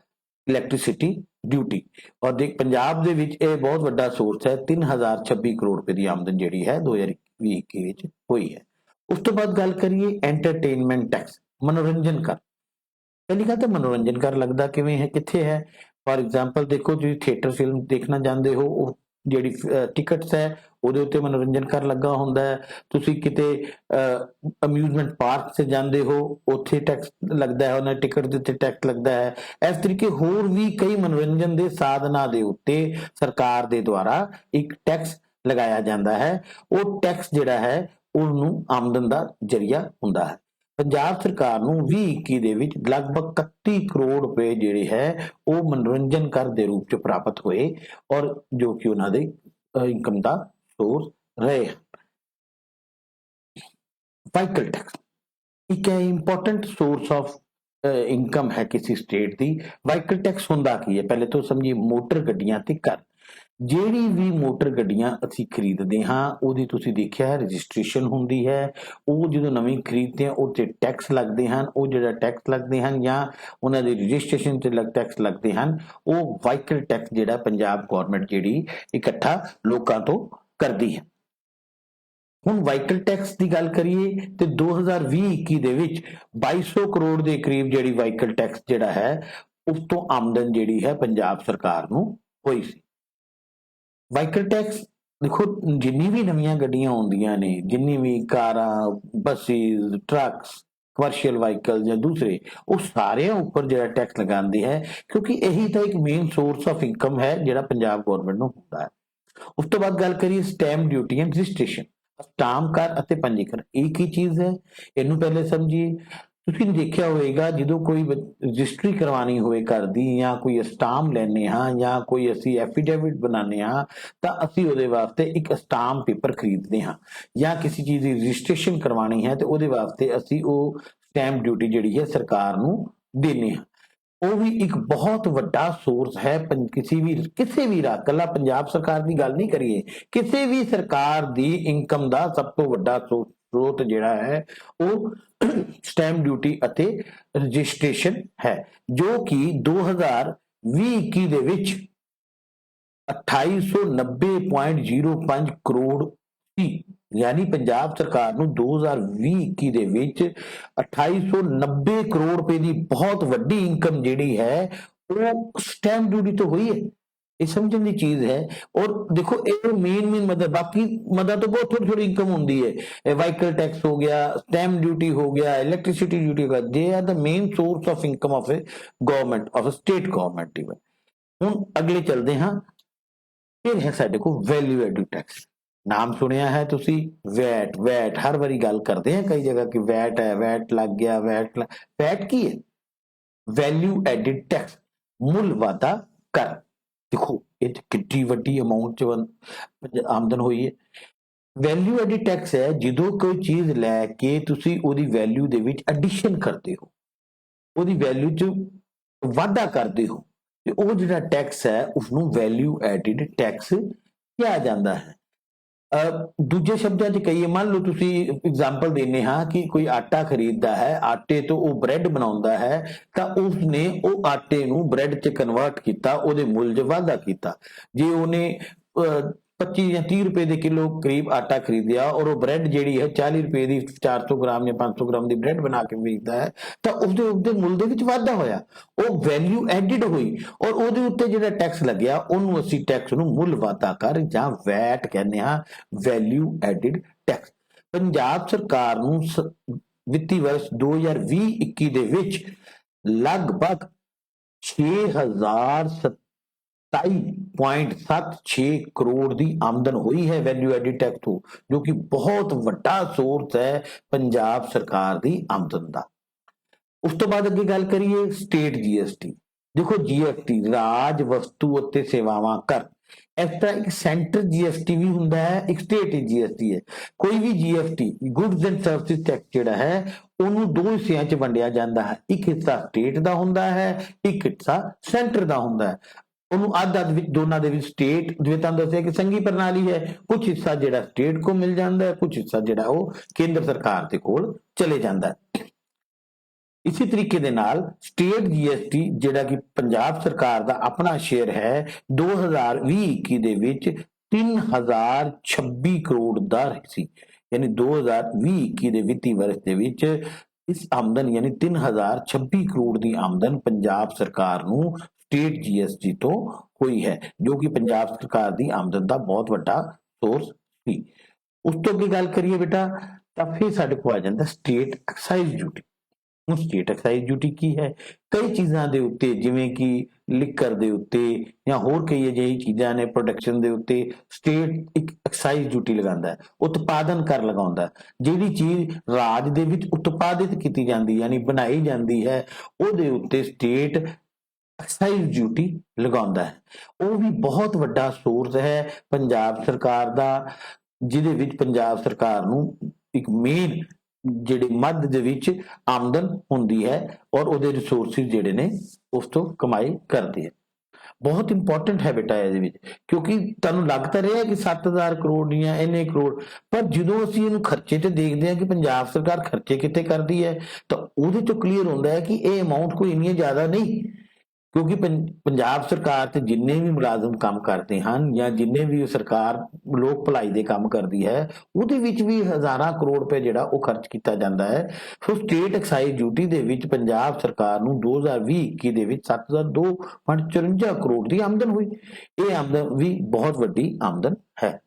Speaker 1: इलैक्ट्रिसिटी ड्यूटी। और देख पंजाब ਦੇ ਵਿੱਚ ਇਹ ਬਹੁਤ ਵੱਡਾ सोर्स है 3026 ਕਰੋੜ ਰੁਪਏ ਦੀ ਆਮਦਨ ਜਿਹੜੀ ਹੈ 2020-21 ਵਿੱਚ ਹੋਈ ਹੈ। ਉਸ ਤੋਂ ਬਾਅਦ ਗੱਲ ਕਰੀਏ एंटरटेनमेंट टैक्स, मनोरंजन कर। ਪਹਿਲੀ ਗੱਲ ਤਾਂ मनोरंजन कर लगदा ਕਿਵੇਂ ਹੈ, ਕਿੱਥੇ ਹੈ? फॉर एग्जांपल देखो ਤੁਸੀਂ थिएटर फिल्म देखना ਜਾਂਦੇ ਹੋ ਉਹ ਜਿਹੜੀ ਟਿਕਟਸ ਹੈ ਉਹਦੇ ਉੱਤੇ ਮਨੋਰੰਜਨ ਕਰ ਲੱਗਾ ਹੁੰਦਾ ਹੈ। ਤੁਸੀਂ ਕਿਤੇ ਅਮਿਊਜ਼ਮੈਂਟ ਪਾਰਕ 'ਚ ਜਾਂਦੇ ਹੋ ਉੱਥੇ ਟੈਕਸ ਲੱਗਦਾ ਹੈ, ਉਹਨਾਂ ਟਿਕਟ ਦੇ ਉੱਤੇ ਟੈਕਸ ਲੱਗਦਾ ਹੈ। ਇਸ ਤਰੀਕੇ ਹੋਰ ਵੀ ਕਈ ਮਨੋਰੰਜਨ ਦੇ ਸਾਧਨਾਂ ਦੇ ਉੱਤੇ ਸਰਕਾਰ ਦੇ ਦੁਆਰਾ ਇੱਕ ਟੈਕਸ ਲਗਾਇਆ ਜਾਂਦਾ ਹੈ। ਉਹ ਟੈਕਸ ਜਿਹੜਾ ਹੈ ਉਹਨੂੰ ਆਮਦਨ ਦਾ ਜ਼ਰੀਆ ਹੁੰਦਾ ਹੈ। ਪੰਜਾਬ ਸਰਕਾਰ ਨੂੰ 2021 ਦੇ ਵਿੱਚ ਲਗਭਗ 31 ਕਰੋੜ ਰੁਪਏ ਜਿਹੜੇ ਹੈ ਉਹ ਮਨੋਰੰਜਨ ਕਰ ਦੇ ਰੂਪ 'ਚ ਪ੍ਰਾਪਤ ਹੋਏ ਔਰ ਜੋ ਕਿ ਉਹਨਾਂ ਦੇ ਇਨਕਮ ਦਾ सोर्स रहे हैं। व्हीकल टैक्स एक इंपॉर्टेंट सोर्स ऑफ इनकम है किसी स्टेट दी। व्हीकल टैक्स हुंदा की है, पहले तो समझिए मोटर गड्डियां ते कर। ਜਿਹੜੀ ਵੀ ਮੋਟਰ ਗੱਡੀਆਂ ਅਸੀਂ ਖਰੀਦਦੇ ਹਾਂ ਉਹਦੀ ਤੁਸੀਂ ਦੇਖਿਆ ਹੈ ਰਜਿਸਟ੍ਰੇਸ਼ਨ ਹੁੰਦੀ ਹੈ। ਉਹ ਜਦੋਂ ਨਵੀਂ ਖਰੀਦਦੇ ਆ ਉਹ ਤੇ ਟੈਕਸ ਲੱਗਦੇ ਹਨ। ਉਹ ਜਿਹੜਾ ਟੈਕਸ ਲੱਗਦੇ ਹਨ ਜਾਂ ਉਹਨਾਂ ਦੀ ਰਜਿਸਟ੍ਰੇਸ਼ਨ ਤੇ ਟੈਕਸ ਲੱਗਦੇ ਹਨ ਉਹ ਵਾਹੀਕਲ ਟੈਕਸ ਜਿਹੜਾ ਪੰਜਾਬ ਗਵਰਨਮੈਂਟ ਜਿਹੜੀ ਇਕੱਠਾ ਲੋਕਾਂ ਤੋਂ ਕਰਦੀ ਹੈ। ਹੁਣ ਵਾਹੀਕਲ ਟੈਕਸ ਦੀ ਗੱਲ ਕਰੀਏ ਤੇ 2020-21 ਦੇ ਵਿੱਚ 2200 ਕਰੋੜ ਦੇ ਕਰੀਬ ਜਿਹੜੀ ਵਾਹੀਕਲ ਟੈਕਸ ਜਿਹੜਾ ਹੈ ਉਸ ਤੋਂ ਆਮਦਨ ਜਿਹੜੀ ਹੈ ਪੰਜਾਬ ਸਰਕਾਰ ਨੂੰ ਹੋਈ ਸੀ। ਵਾਹੀਕਲ ਟੈਕਸ ਦੇਖੋ ਜਿੰਨੀ ਵੀ ਨਵੀਆਂ ਗੱਡੀਆਂ ਆਉਂਦੀਆਂ ਨੇ, ਜਿੰਨੀ ਵੀ ਕਾਰਾਂ, ਬੱਸਿਸ, ਟਰੱਕਸ, ਕਮਰਸ਼ੀਅਲ ਵਾਹੀਕਲ ਜਾਂ ਦੂਸਰੇ, ਉਹ ਸਾਰਿਆਂ ਉੱਪਰ ਜਿਹੜਾ ਟੈਕਸ ਲਗਾਉਂਦੇ ਹੈ ਕਿਉਂਕਿ ਇਹੀ ਤਾਂ ਇੱਕ ਮੇਨ ਸੋਰਸ ਆਫ ਇਨਕਮ ਹੈ ਜਿਹੜਾ ਪੰਜਾਬ ਗਵਰਨਮੈਂਟ ਨੂੰ ਹੁੰਦਾ ਹੈ। ਉਸ ਤੋਂ ਬਾਅਦ ਗੱਲ ਕਰੀਏ stamp duty and registration. Stamp ਕਰ ਅਤੇ ਪੰਜੀਕਰਨ ਇੱਕ ਹੀ ਚੀਜ਼ ਹੈ, ਇਹਨੂੰ ਪਹਿਲੇ ਸਮਝੀਏ। ਤੁਸੀਂ ਦੇਖਿਆ ਹੋਵੇਗਾ ਜਦੋਂ ਕੋਈ ਰਜਿਸਟਰੀ ਕਰਵਾਉਣੀ ਹੋਵੇ ਘਰ ਦੀ ਜਾਂ ਕੋਈ ਸਟਾਂਪ ਲੈਣੇ ਹਾਂ ਜਾਂ ਕੋਈ ਅਸੀਂ ਐਫੀਡੇਵਿਟ ਬਣਾਉਂਦੇ ਹਾਂ ਤਾਂ ਅਸੀਂ ਉਹਦੇ ਵਾਸਤੇ ਇੱਕ ਸਟਾਂਪ ਪੇਪਰ ਖਰੀਦਦੇ ਹਾਂ ਜਾਂ ਕਿਸੇ ਚੀਜ਼ ਦੀ ਰਜਿਸਟ੍ਰੇਸ਼ਨ ਕਰਵਾਉਣੀ ਹੈ ਤੇ ਉਹਦੇ ਵਾਸਤੇ ਅਸੀਂ ਉਹ ਸਟੈਂਪ ਡਿਊਟੀ ਜਿਹੜੀ ਹੈ ਸਰਕਾਰ ਨੂੰ ਦੇਣੇ ਹਾਂ। ਉਹ ਵੀ ਇੱਕ ਬਹੁਤ ਵੱਡਾ ਸੋਰਸ ਹੈ ਕਿਸੇ ਵੀ ਇਕੱਲਾ ਪੰਜਾਬ ਸਰਕਾਰ ਦੀ ਗੱਲ ਨਹੀਂ ਕਰੀਏ, ਕਿਸੇ ਵੀ ਸਰਕਾਰ ਦੀ ਇਨਕਮ ਦਾ ਸਭ ਤੋਂ ਵੱਡਾ स्रोत ਜਿਹੜਾ ਹੈ ਉਹ ਸਟੈਂਪ ਡਿਊਟੀ ਅਤੇ ਰਜਿਸਟ੍ਰੇਸ਼ਨ ਹੈ ਜੋ ਕਿ 2020-21 ਦੇ ਵਿੱਚ 2890.05 ਕਰੋੜ ਸੀ यानी पंजाब सरकार ਨੂੰ 2020-21 ਦੇ ਵਿੱਚ 2890 ਕਰੋੜ ਰੁਪਏ ਦੀ ਬਹੁਤ ਵੱਡੀ ਇਨਕਮ ਜਿਹੜੀ ਹੈ ਉਹ ਸਟੈਂਪ ਡਿਊਟੀ ਤੋਂ ਹੋਈ ਹੈ। ਇਹ ਸਮਝਣ ਦੀ ਚੀਜ਼ ਹੈ। ਔਰ ਦੇਖੋ ਇਹ ਮੇਨ ਮਦਦ, ਬਾਕੀ ਮਦਦ ਤੋਂ ਬਹੁਤ ਥੋੜੀ ਥੋੜੀ ਇਨਕਮ ਹੁੰਦੀ ਹੈ। ਵਾਹੀਕਲ ਟੈਕਸ ਹੋ ਗਿਆ, ਸਟੈਂਪ ਡਿਊਟੀ ਹੋ ਗਿਆ, ਇਲੈਕਟ੍ਰਿਸਿਟੀ ਡਿਊਟੀ ਹੋ ਗਿਆ, they are the main source of income of a government, of state government even. ਹੁਣ ਅਗਲੇ ਚੱਲਦੇ ਹਾਂ। ਫਿਰ ਹੈ ਸਾਡੇ ਕੋਲ ਵੈਲਿਊ ਐਡਿਡ ਟੈਕਸ। ਨਾਮ ਸੁਣਿਆ ਹੈ ਤੁਸੀਂ, ਵੈਟ। ਵੈਟ ਹਰ ਵਾਰੀ ਗੱਲ ਕਰਦੇ हैं कई जगह कि वैट है, वैट लग गया, वैट की है? वैल्यू एडिड टैक्स, मुल वाधा कर। देखो ये कितनी वड्डी अमाउंट च आमदन हुई है। वैल्यू एडिड टैक्स है ਜਦੋਂ ਕੋਈ ਚੀਜ਼ ਲੈ ਕੇ ਤੁਸੀਂ ਉਹਦੀ ਵੈਲਿਊ ਦੇ ਵਿੱਚ ਐਡੀਸ਼ਨ ਕਰਦੇ ਹੋ, ਉਹਦੀ ਵੈਲਿਊ ਚ ਵਾਧਾ ਕਰਦੇ ਹੋ, ਤੇ ਉਹ ਜਿਹੜਾ ਟੈਕਸ ਹੈ ਉਸਨੂੰ ਵੈਲਿਊ ਐਡਿਡ ਟੈਕਸ ਕਿਹਾ ਜਾਂਦਾ ਹੈ। ਦੂਜੇ ਸ਼ਬਦਾਂ 'ਚ ਕਹੀਏ, ਮੰਨ ਲਓ ਤੁਸੀਂ ਐਗਜ਼ਾਮਪਲ ਦਿੰਦੇ ਹਾਂ ਕਿ ਕੋਈ ਆਟਾ ਖਰੀਦਦਾ ਹੈ, ਆਟੇ ਤੋਂ ਉਹ ਬ੍ਰੈਡ ਬਣਾਉਂਦਾ ਹੈ, ਤਾਂ ਉਸਨੇ ਉਹ ਆਟੇ ਨੂੰ ਬ੍ਰੈਡ 'ਚ ਕਨਵਰਟ ਕੀਤਾ, ਉਹਦੇ ਮੁੱਲ 'ਚ ਵਾਧਾ ਕੀਤਾ। ਜੇ ਉਹਨੇ 25 ਜਾਂ 30 ਰੁਪਏ ਦੇ ਕਿਲੋ ਕਰੀਬ ਆਟਾ ਖਰੀਦਿਆ ਔਰ ਉਹ ਬ੍ਰੈਡ ਜਿਹੜੀ ਹੈ 40 ਰੁਪਏ ਦੀ 400 ਗ੍ਰਾਮ ਜਾਂ 500 ਗ੍ਰਾਮ ਦੀ ਬ੍ਰੈਡ ਬਣਾ ਕੇ ਵੇਚਦਾ ਹੈ, ਤਾਂ ਉਸਦੇ ਮੁੱਲ ਦੇ ਵਿੱਚ ਵਾਧਾ ਹੋਇਆ, ਉਹ ਵੈਲਿਊ ਐਡਿਡ ਹੋਈ। ਔਰ ਉਹਦੇ ਉੱਤੇ ਜਿਹੜਾ ਟੈਕਸ ਲੱਗਿਆ ਉਹਨੂੰ ਅਸੀਂ ਟੈਕਸ ਨੂੰ ਮੁੱਲ ਵਾਧਾ ਕਰ ਜਾਂ ਵੈਟ ਕਹਿੰਦੇ ਹਾਂ, ਵੈਲਿਊ ਐਡਿਡ ਟੈਕਸ। ਪੰਜਾਬ ਸਰਕਾਰ ਨੂੰ ਵਿੱਤੀ ਵਰਸ਼ 2020-21 ਦੇ ਵਿੱਚ ਲਗਭਗ 6027.76 ਕਰੋੜ ਦੀ ਆਮਦਨ ਹੋਈ ਹੈ ਵੈਲਿਊ ਐਡਿਡ ਟੈਕਸ ਤੋਂ, ਜੋ ਕਿ ਬਹੁਤ ਵੱਡਾ ਸੋਰਸ ਹੈ ਪੰਜਾਬ ਸਰਕਾਰ ਦੀ ਆਮਦਨ ਦਾ। ਉਸ ਤੋਂ ਬਾਅਦ ਅੱਗੇ ਗੱਲ ਕਰੀਏ ਸਟੇਟ ਜੀਐਸਟੀ। ਦੇਖੋ ਜੀਐਸਟੀ ਰਾਜ ਵਸਤੂ ਅਤੇ ਸੇਵਾਵਾਂ ਕਰ, ਇਸ ਤਰ੍ਹਾਂ ਇੱਕ ਸੈਂਟਰ ਜੀਐਸਟੀ ਵੀ ਹੁੰਦਾ ਹੈ, ਇੱਕ ਸਟੇਟ ਜੀਐਸਟੀ ਹੈ। ਕੋਈ ਵੀ GST goods and services tax ਜਿਹੜਾ ਹੈ ਉਹਨੂੰ ਦੋ ਹਿੱਸਿਆਂ 'ਚ ਵੰਡਿਆ ਜਾਂਦਾ ਹੈ, ਇੱਕ ਹਿੱਸਾ ਸਟੇਟ ਦਾ ਹੁੰਦਾ ਹੈ, ਇੱਕ ਹਿੱਸਾ ਸੈਂਟਰ ਦਾ ਹੁੰਦਾ ਹੈ। ਉਹਨੂੰ ਅੱਧ ਵਿੱਚ ਦੋਨਾਂ ਦੇ ਵਿੱਚ ਸਟੇਟ, ਜਿਵੇਂ ਤੁਹਾਨੂੰ ਦੱਸਿਆ ਕਿ ਸੰਘੀ ਪ੍ਰਣਾਲੀ ਹੈ, ਕੁਝ ਹਿੱਸਾ ਜਿਹੜਾ ਸਟੇਟ ਕੋ ਮਿਲ ਜਾਂਦਾ ਹੈ, ਕੁਝ ਹਿੱਸਾ ਜਿਹੜਾ ਉਹ ਕੇਂਦਰ ਸਰਕਾਰ ਦੇ ਕੋਲ ਚਲੇ ਜਾਂਦਾ ਹੈ। ਇਸੇ ਤਰੀਕੇ ਦੇ ਨਾਲ ਸਟੇਟ ਜੀਐਸਟੀ ਜਿਹੜਾ ਕਿ ਪੰਜਾਬ ਸਰਕਾਰ ਦਾ ਆਪਣਾ ਸ਼ੇਅਰ ਹੈ, 2020-21 ਦੇ ਵਿੱਚ 3026 ਕਰੋੜ ਦਾ ਸੀ। ਯਾਨੀ 2020-21 ਦੇ ਵਿੱਤੀ ਵਰਸ਼ ਦੇ ਵਿੱਚ ਇਸ ਆਮਦਨ ਯਾਨੀ 3026 ਕਰੋੜ ਦੀ ਆਮਦਨ ਪੰਜਾਬ ਸਰਕਾਰ ਨੂੰ ਸਟੇਟ ਜੀਐਸਟੀ ਤੋਂ ਹੋਈ ਹੈ, ਜੋ ਕਿ ਪੰਜਾਬ ਸਰਕਾਰ ਦੀ ਆਮਦਨ ਦਾ ਬਹੁਤ ਵੱਡਾ ਸੋਰਸ ਸੀ। ਉਸ ਤੋਂ ਅੱਗੇ ਗੱਲ ਕਰੀਏ ਬੇਟਾ, ਤਾਂ ਫਿਰ ਸਾਡੇ ਕੋਲ ਆ ਜਾਂਦਾ ਸਟੇਟ ਐਕਸਾਈਜ਼ ਡਿਊਟੀ। ਹੁਣ ਸਟੇਟ ਐਕਸਾਈਜ਼ ਡਿਊਟੀ ਕੀ ਹੈ? ਕਈ ਚੀਜ਼ਾਂ ਦੇ ਉੱਤੇ, ਜਿਵੇਂ ਕਿ ਲਿਕਰ ਦੇ ਉੱਤੇ ਜਾਂ ਹੋਰ ਕਈ ਅਜਿਹੀ ਚੀਜ਼ਾਂ ਨੇ ਪ੍ਰੋਡਕਸ਼ਨ ਦੇ ਉੱਤੇ, ਸਟੇਟ ਇੱਕ ਐਕਸਾਈਜ਼ ਡਿਊਟੀ ਲਗਾਉਂਦਾ ਹੈ, ਉਤਪਾਦਨ ਕਰ ਲਗਾਉਂਦਾ। ਜਿਹੜੀ ਚੀਜ਼ ਰਾਜ ਦੇ ਵਿੱਚ ਉਤਪਾਦਿਤ ਕੀਤੀ ਜਾਂਦੀ ਯਾਨੀ ਬਣਾਈ ਜਾਂਦੀ ਹੈ, ਉਹਦੇ ਉੱਤੇ ਸਟੇਟ ਐਕਸਾਈਜ਼ ਡਿਊਟੀ ਲਗਾਉਂਦਾ ਹੈ। ਉਹ ਵੀ ਬਹੁਤ ਵੱਡਾ ਸੋਰਸ ਹੈ ਪੰਜਾਬ ਸਰਕਾਰ ਦਾ, ਜਿਹਦੇ ਵਿੱਚ ਪੰਜਾਬ ਸਰਕਾਰ ਨੂੰ ਇੱਕ ਮੇਨ ਜਿਹੜੇ ਮੱਧ ਦੇ ਵਿੱਚ ਆਮਦਨ ਹੁੰਦੀ ਹੈ ਔਰ ਉਹਦੇ ਰਿਸੋਰਸਿਸ ਜਿਹੜੇ ਨੇ ਉਸ ਤੋਂ ਕਮਾਈ ਕਰਦੇ ਹੈ। ਬਹੁਤ ਇੰਪੋਰਟੈਂਟ ਹੈ ਬੇਟਾ ਇਹਦੇ ਵਿੱਚ, ਕਿਉਂਕਿ ਤੁਹਾਨੂੰ ਲੱਗਦਾ ਰਿਹਾ ਕਿ 7000 ਕਰੋੜ ਜਾਂ ਇੰਨੇ ਕਰੋੜ, ਪਰ ਜਦੋਂ ਅਸੀਂ ਇਹਨੂੰ ਖਰਚੇ ਤੇ ਦੇਖਦੇ ਹਾਂ ਕਿ ਪੰਜਾਬ ਸਰਕਾਰ ਖਰਚੇ ਕਿੱਥੇ ਕਰਦੀ ਹੈ, ਤਾਂ ਉਹਦੇ ਤੋਂ ਕਲੀਅਰ ਹੁੰਦਾ ਹੈ ਕਿ ਇਹ ਅਮਾਉਂਟ ਕੋਈ ਇੰਨੀ ਜ਼ਿਆਦਾ ਨਹੀਂ। ਕਿਉਂਕਿ ਪੰਜਾਬ ਸਰਕਾਰ ਤੇ ਜਿੰਨੇ ਵੀ ਮੁਲਾਜ਼ਮ ਕੰਮ ਕਰਦੇ ਹਨ ਜਾਂ ਜਿੰਨੇ ਵੀ ਸਰਕਾਰ ਲੋਕ ਭਲਾਈ ਦੇ ਕੰਮ ਕਰਦੀ ਹੈ, ਉਹਦੇ ਵਿੱਚ ਵੀ ਹਜ਼ਾਰਾਂ ਕਰੋੜ ਰੁਪਏ ਜਿਹੜਾ ਉਹ ਖਰਚ ਕੀਤਾ ਜਾਂਦਾ ਹੈ। ਸੋ ਸਟੇਟ ਐਕਸਾਈਜ਼ ਡਿਊਟੀ ਦੇ ਵਿੱਚ ਪੰਜਾਬ ਸਰਕਾਰ ਨੂੰ 2020-21 ਦੇ ਵਿੱਚ 7054 ਕਰੋੜ ਦੀ ਆਮਦਨ ਹੋਈ। ਇਹ ਆਮਦਨ ਵੀ ਬਹੁਤ ਵੱਡੀ ਆਮਦਨ ਹੈ।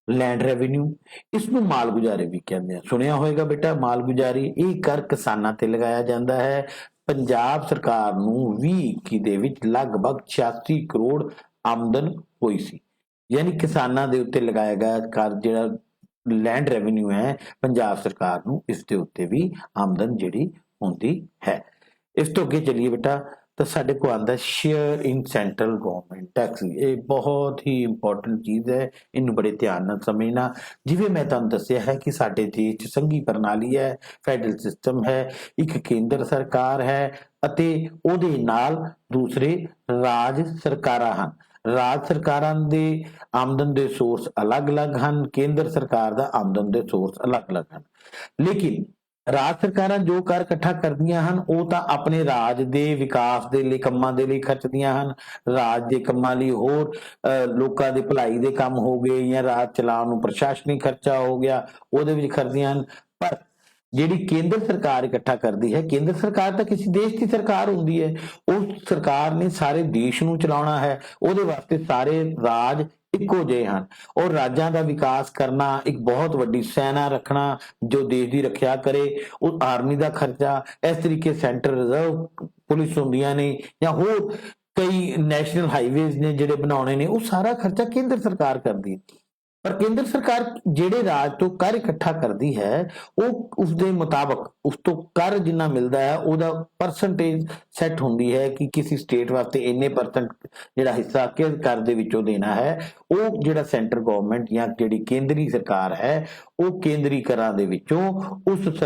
Speaker 1: ਲੈਂਡ ਰੈਵਨਿਊ, ਇਸ ਨੂੰ ਮਾਲਗੁਜ਼ਾਰੇ ਵੀ ਕਹਿੰਦੇ ਆ, ਸੁਣਿਆ ਹੋਏਗਾ ਬੇਟਾ ਮਾਲਗੁਜ਼ਾਰੀ। ਇਹ ਕਰ ਕਿਸਾਨਾਂ ਤੇ ਲਗਾਇਆ ਜਾਂਦਾ ਹੈ। ਪੰਜਾਬ ਸਰਕਾਰ ਨੂੰ 2021 ਦੇ ਵਿੱਚ ਲਗਭਗ 86 ਕਰੋੜ ਆਮਦਨ ਹੋਈ ਸੀ, ਯਾਨੀ ਕਿਸਾਨਾਂ ਦੇ ਉੱਤੇ ਲਗਾਇਆ ਗਿਆ ਕਰ ਜਿਹੜਾ ਲੈਂਡ ਰੈਵਨਿਊ ਹੈ ਪੰਜਾਬ ਸਰਕਾਰ ਨੂੰ, ਇਸ ਦੇ ਉੱਤੇ ਵੀ ਆਮਦਨ ਜਿਹੜੀ ਹੁੰਦੀ ਹੈ। ਇਸ ਤੋਂ ਅੱਗੇ ਚਲੀਏ ਬੇਟਾ, ਤਾਂ ਸਾਡੇ ਕੋਲ ਆਉਂਦਾ ਸ਼ੇਅਰ ਇਨ ਸੈਂਟਰਲ ਗਵਰਨਮੈਂਟ ਟੈਕਸ। ਇਹ ਬਹੁਤ ਹੀ ਇੰਪੋਰਟੈਂਟ ਚੀਜ਼ ਹੈ, ਇਹਨੂੰ ਬੜੇ ਧਿਆਨ ਨਾਲ ਸਮਝਣਾ। ਜਿਵੇਂ ਮੈਂ ਤੁਹਾਨੂੰ ਦੱਸਿਆ ਹੈ ਕਿ ਸਾਡੇ ਦੇਸ਼ 'ਚ ਸੰਘੀ ਪ੍ਰਣਾਲੀ ਹੈ, ਫੈਡਰਲ ਸਿਸਟਮ ਹੈ, ਇੱਕ ਕੇਂਦਰ ਸਰਕਾਰ ਹੈ ਅਤੇ ਉਹਦੇ ਨਾਲ ਦੂਸਰੇ ਰਾਜ ਸਰਕਾਰਾਂ ਹਨ। ਰਾਜ ਸਰਕਾਰਾਂ ਦੇ ਆਮਦਨ ਦੇ ਸੋਰਸ ਅਲੱਗ-ਅਲੱਗ ਹਨ, ਕੇਂਦਰ ਸਰਕਾਰ ਦਾ ਆਮਦਨ ਦੇ ਸੋਰਸ ਅਲੱਗ-ਅਲੱਗ ਹਨ। ਲੇਕਿਨ ਰਾਜ ਸਰਕਾਰਾਂ ਜੋ ਕਰ ਇਕੱਠਾ ਕਰਦੀਆਂ ਹਨ ਉਹ ਤਾਂ ਆਪਣੇ ਰਾਜ ਦੇ ਵਿਕਾਸ ਦੇ ਲਈ ਕੰਮਾਂ ਦੇ ਲਈ ਖਰਚਦੀਆਂ ਹਨ। ਰਾਜ ਦੇ ਕੰਮਾਂ ਲਈ ਹੋਰ ਲੋਕਾਂ ਦੀ ਭਲਾਈ ਦੇ ਕੰਮ ਹੋ ਗਏ ਜਾਂ ਰਾਜ ਚਲਾਉਣ ਨੂੰ ਪ੍ਰਸ਼ਾਸਨਿਕ ਖਰਚਾ ਹੋ ਗਿਆ ਉਹਦੇ ਵਿੱਚ ਖਰਚਦੀਆਂ ਹਨ। ਪਰ ਜਿਹੜੀ ਕੇਂਦਰ ਸਰਕਾਰ ਇਕੱਠਾ ਕਰਦੀ ਹੈ, ਕੇਂਦਰ ਸਰਕਾਰ ਤਾਂ ਕਿਸੇ ਦੇਸ਼ ਦੀ ਸਰਕਾਰ ਹੁੰਦੀ ਹੈ, ਉਸ ਸਰਕਾਰ ਨੇ ਸਾਰੇ ਦੇਸ਼ ਨੂੰ ਚਲਾਉਣਾ ਹੈ, ਉਹਦੇ ਵਾਸਤੇ ਸਾਰੇ ਰਾਜ ਇੱਕੋ ਜਿਹੇ ਹਨ। ਔਰ ਰਾਜਾਂ ਦਾ ਵਿਕਾਸ ਕਰਨਾ, ਇੱਕ ਬਹੁਤ ਵੱਡੀ ਸੈਨਾ ਰੱਖਣਾ ਜੋ ਦੇਸ਼ ਦੀ ਰੱਖਿਆ ਕਰੇ, ਉਹ ਆਰਮੀ ਦਾ ਖਰਚਾ, ਇਸ ਤਰੀਕੇ ਸੈਂਟਰ ਰਿਜ਼ਰਵ ਪੁਲਿਸ ਹੁੰਦੀਆਂ ਨੇ ਜਾਂ ਹੋਰ ਕਈ ਨੈਸ਼ਨਲ ਹਾਈਵੇਜ਼ ਨੇ ਜਿਹੜੇ ਬਣਾਉਣੇ ਨੇ, ਉਹ ਸਾਰਾ ਖਰਚਾ ਕੇਂਦਰ ਸਰਕਾਰ ਕਰਦੀ ਹੈ। ਪਰ ਕੇਂਦਰ ਸਰਕਾਰ ਜਿਹੜੇ ਰਾਜ ਤੋਂ ਕਰ ਇਕੱਠਾ ਕਰਦੀ ਹੈ ਉਹ ਉਸਦੇ ਮੁਤਾਬਕ ਉਸ ਤੋਂ ਕਰ ਜਿੰਨਾ ਮਿਲਦਾ ਹੈ ਉਹਦਾ ਪਰਸੈਂਟੇਜ ਸੈੱਟ ਹੁੰਦੀ ਹੈ ਕਿ ਕਿਸੇ ਸਟੇਟ ਵਾਸਤੇ ਇੰਨੇ ਪਰਸੈਂਟ ਜਿਹੜਾ ਹਿੱਸਾ ਕਿਸ ਕਰ ਦੇ ਵਿੱਚੋਂ ਦੇਣਾ ਹੈ। ਉਹ ਜਿਹੜਾ ਸੈਂਟਰ ਗਵਰਨਮੈਂਟ ਜਾਂ ਜਿਹੜੀ ਕੇਂਦਰੀ ਸਰਕਾਰ ਹੈ ਉਹ ਕੇਂਦਰੀ ਕਰਾਂ ਦੇ ਵਿੱਚੋਂ ਉਸ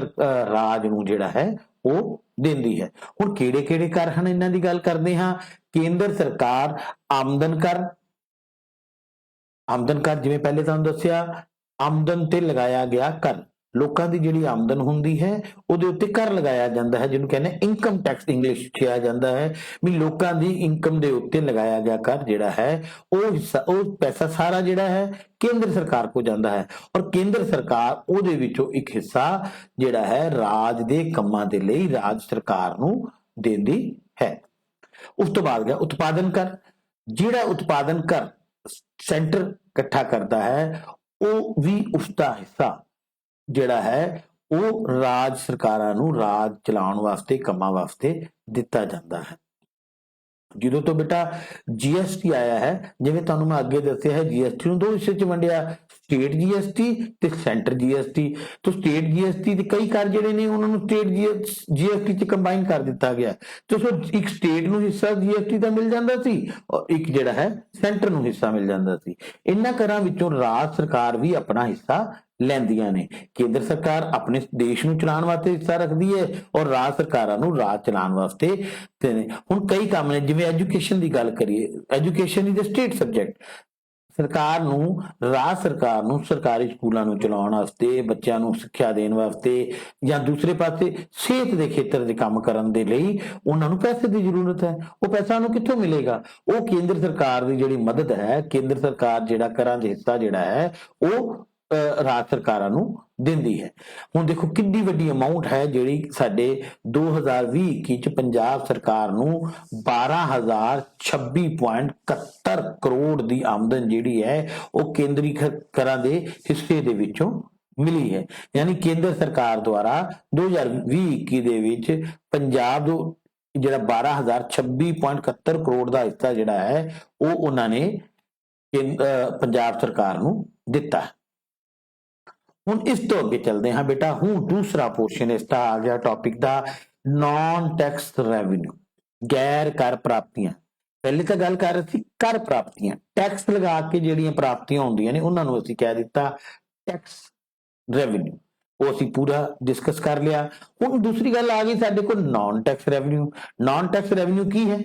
Speaker 1: ਰਾਜ ਨੂੰ ਜਿਹੜਾ ਹੈ ਉਹ ਦਿੰਦੀ ਹੈ। ਹੁਣ ਕਿਹੜੇ ਕਿਹੜੇ ਕਰ ਹਨ ਇਹਨਾਂ ਦੀ ਗੱਲ ਕਰਦੇ ਹਾਂ। ਕੇਂਦਰ ਸਰਕਾਰ ਆਮਦਨ ਕਰ, ਆਮਦਨ ਕਰ ਜਿਵੇਂ ਪਹਿਲੇ ਤੁਹਾਨੂੰ ਦੱਸਿਆ, ਆਮਦਨ ਤੇ ਲਗਾਇਆ ਗਿਆ ਕਰ, ਲੋਕਾਂ ਦੀ ਜਿਹੜੀ ਆਮਦਨ ਹੁੰਦੀ ਹੈ ਉਹਦੇ ਉੱਤੇ ਕਰ ਲਗਾਇਆ ਜਾਂਦਾ ਹੈ, ਜਿਹਨੂੰ ਕਹਿੰਦੇ ਇਨਕਮ ਟੈਕਸ ਇੰਗਲਿਸ਼ ਚ ਆ ਜਾਂਦਾ ਹੈ। ਵੀ ਲੋਕਾਂ ਦੀ ਇਨਕਮ ਦੇ ਉੱਤੇ ਲਗਾਇਆ ਗਿਆ ਕਰ ਜਿਹੜਾ ਹੈ ਉਹ ਹਿੱਸਾ, ਉਹ ਪੈਸਾ ਸਾਰਾ ਜਿਹੜਾ ਹੈ ਕੇਂਦਰ ਸਰਕਾਰ ਕੋ ਜਾਂਦਾ ਹੈ ਔਰ ਕੇਂਦਰ ਸਰਕਾਰ ਉਹਦੇ ਵਿੱਚੋਂ ਇੱਕ ਹਿੱਸਾ ਜਿਹੜਾ ਹੈ ਰਾਜ ਦੇ ਕੰਮਾਂ ਦੇ ਲਈ ਰਾਜ ਸਰਕਾਰ ਨੂੰ ਦਿੰਦੀ ਹੈ। ਉਸ ਤੋਂ ਬਾਅਦ ਗਿਆ ਉਤਪਾਦਨ ਕਰ। ਜਿਹੜਾ ਉਤਪਾਦਨ ਕਰ ਸੈਂਟਰ ਇਕੱਠਾ ਕਰਦਾ ਹੈ ਉਹ ਵੀ ਉਸਦਾ ਹਿੱਸਾ ਜਿਹੜਾ ਹੈ ਉਹ ਰਾਜ ਸਰਕਾਰਾਂ ਨੂੰ ਰਾਜ ਚਲਾਉਣ ਵਾਸਤੇ ਕੰਮਾਂ ਵਾਸਤੇ ਦਿੱਤਾ ਜਾਂਦਾ ਹੈ। ਜਦੋਂ ਤੋਂ ਬੇਟਾ ਜੀਐਸਟੀ ਆਇਆ ਹੈ, ਜਿਵੇਂ ਤੁਹਾਨੂੰ ਮੈਂ ਅੱਗੇ ਦੱਸਿਆ ਹੈ, ਜੀਐਸਟੀ ਨੂੰ ਦੋ ਹਿੱਸੇ ਚ ਵੰਡਿਆ, ਸਟੇਟ ਜੀਐਸਟੀ ਤੇ ਸੈਂਟਰ ਜੀਐਸਟੀ। ਤੋਂ ਸਟੇਟ ਜੀਐਸਟੀ ਦੇ ਕਈ ਕਰ ਜਿਹੜੇ ਨੇ ਉਹਨਾਂ ਨੂੰ ਸਟੇਟ ਜੀਐਸਟੀ ਚ ਕੰਬਾਈਨ ਕਰ ਦਿੱਤਾ ਗਿਆ। ਤੇ ਸੋ ਇੱਕ ਸਟੇਟ ਨੂੰ ਹਿੱਸਾ ਜੀਐਸਟੀ ਦਾ ਮਿਲ ਜਾਂਦਾ ਸੀ ਔਰ ਇੱਕ ਜਿਹੜਾ ਹੈ ਸੈਂਟਰ ਨੂੰ ਹਿੱਸਾ ਮਿਲ ਜਾਂਦਾ ਸੀ। ਇਹਨਾਂ ਕਰਾਂ ਵਿੱਚੋਂ ਰਾਜ ਸਰਕਾਰ ਵੀ ਆਪਣਾ ਹਿੱਸਾ ਲੈਂਦੀਆਂ ਨੇ। ਕੇਂਦਰ ਸਰਕਾਰ ਆਪਣੇ ਦੇਸ਼ ਨੂੰ ਚਲਾਉਣ ਵਾਸਤੇ ਹਿੱਸਾ ਰੱਖਦੀ ਹੈ ਔਰ ਰਾਜ ਸਰਕਾਰਾਂ ਨੂੰ ਰਾਜ ਚਲਾਉਣ ਵਾਸਤੇ ਤੇ ਨੇ। ਹੁਣ ਕਈ ਕੰਮ ਨੇ, ਜਿਵੇਂ ਐਜੂਕੇਸ਼ਨ ਦੀ ਗੱਲ ਕਰੀਏ, education is a state subject. ਸਰਕਾਰ ਨੂੰ, ਰਾਜ ਸਰਕਾਰ ਨੂੰ ਸਰਕਾਰੀ ਸਕੂਲਾਂ ਨੂੰ ਚਲਾਉਣ ਵਾਸਤੇ, ਬੱਚਿਆਂ ਨੂੰ ਸਿੱਖਿਆ ਦੇਣ ਵਾਸਤੇ ਜਾਂ ਦੂਸਰੇ ਪਾਸੇ ਸਿਹਤ ਦੇ ਖੇਤਰ ਦੇ ਕੰਮ ਕਰਨ ਦੇ ਲਈ ਉਹਨਾਂ ਨੂੰ ਪੈਸੇ ਦੀ ਜ਼ਰੂਰਤ ਹੈ। ਉਹ ਪੈਸਾ ਉਹਨੂੰ ਕਿੱਥੋਂ ਮਿਲੇਗਾ? ਉਹ ਕੇਂਦਰ ਸਰਕਾਰ ਦੀ ਜਿਹੜੀ ਮਦਦ ਹੈ, ਕੇਂਦਰ ਸਰਕਾਰ ਜਿਹੜਾ ਕਰਾਂ ਦੇ ਹਿੱਸਾ ਜਿਹੜਾ ਹੈ ਉਹ ਰਾਜ ਸਰਕਾਰਾਂ ਨੂੰ ਦਿੰਦੀ ਹੈ। ਹੁਣ ਦੇਖੋ ਕਿੰਨੀ ਵੱਡੀ ਅਮਾਉਂਟ ਹੈ ਜਿਹੜੀ ਸਾਡੇ 2020-21 ਚ ਪੰਜਾਬ ਸਰਕਾਰ ਨੂੰ 12,026.71 ਕਰੋੜ ਦੀ ਆਮਦਨ ਜਿਹੜੀ ਹੈ ਉਹ ਕੇਂਦਰੀ ਕਰਾਂ ਦੇ ਹਿੱਸੇ ਦੇ ਵਿੱਚੋਂ ਮਿਲੀ ਹੈ। ਯਾਨੀ ਕੇਂਦਰ ਸਰਕਾਰ ਦੁਆਰਾ 2020-21 ਦੇ ਵਿੱਚ ਪੰਜਾਬ ਦਾ ਜਿਹੜਾ 12,026.71 ਕਰੋੜ ਦਾ ਹਿੱਸਾ ਜਿਹੜਾ ਹੈ ਉਹ ਉਹਨਾਂ ਨੇ ਪੰਜਾਬ ਸਰਕਾਰ ਨੂੰ ਦਿੱਤਾ। ਹੁਣ ਇਸ ਤੋਂ ਅੱਗੇ ਚੱਲਦੇ ਹਾਂ ਬੇਟਾ। ਹੁਣ ਦੂਸਰਾ ਪੋਰਸ਼ਨ ਇਸ ਦਾ ਆ ਗਿਆ ਟੌਪਿਕ ਦਾ, ਨॉन टैक्स रेवेन्यू, गैर कर प्राप्तियां। पहले तो गल कर रहे थे कर प्राप्तियां, टैक्स लगा के ਜਿਹੜੀਆਂ ਪ੍ਰਾਪਤੀਆਂ ਹੁੰਦੀਆਂ ਨੇ ਉਹਨਾਂ ਨੂੰ ਅਸੀਂ ਕਹਿ ਦਿੱਤਾ टैक्स रेवेन्यू। ਉਹ ਅਸੀਂ ਪੂਰਾ ਡਿਸਕਸ ਕਰ ਲਿਆ। ਹੁਣ ਦੂਸਰੀ ਗੱਲ ਆ ਗਈ ਸਾਡੇ ਕੋਲ non tax revenue. Non tax revenue ਕੀ ਹੈ?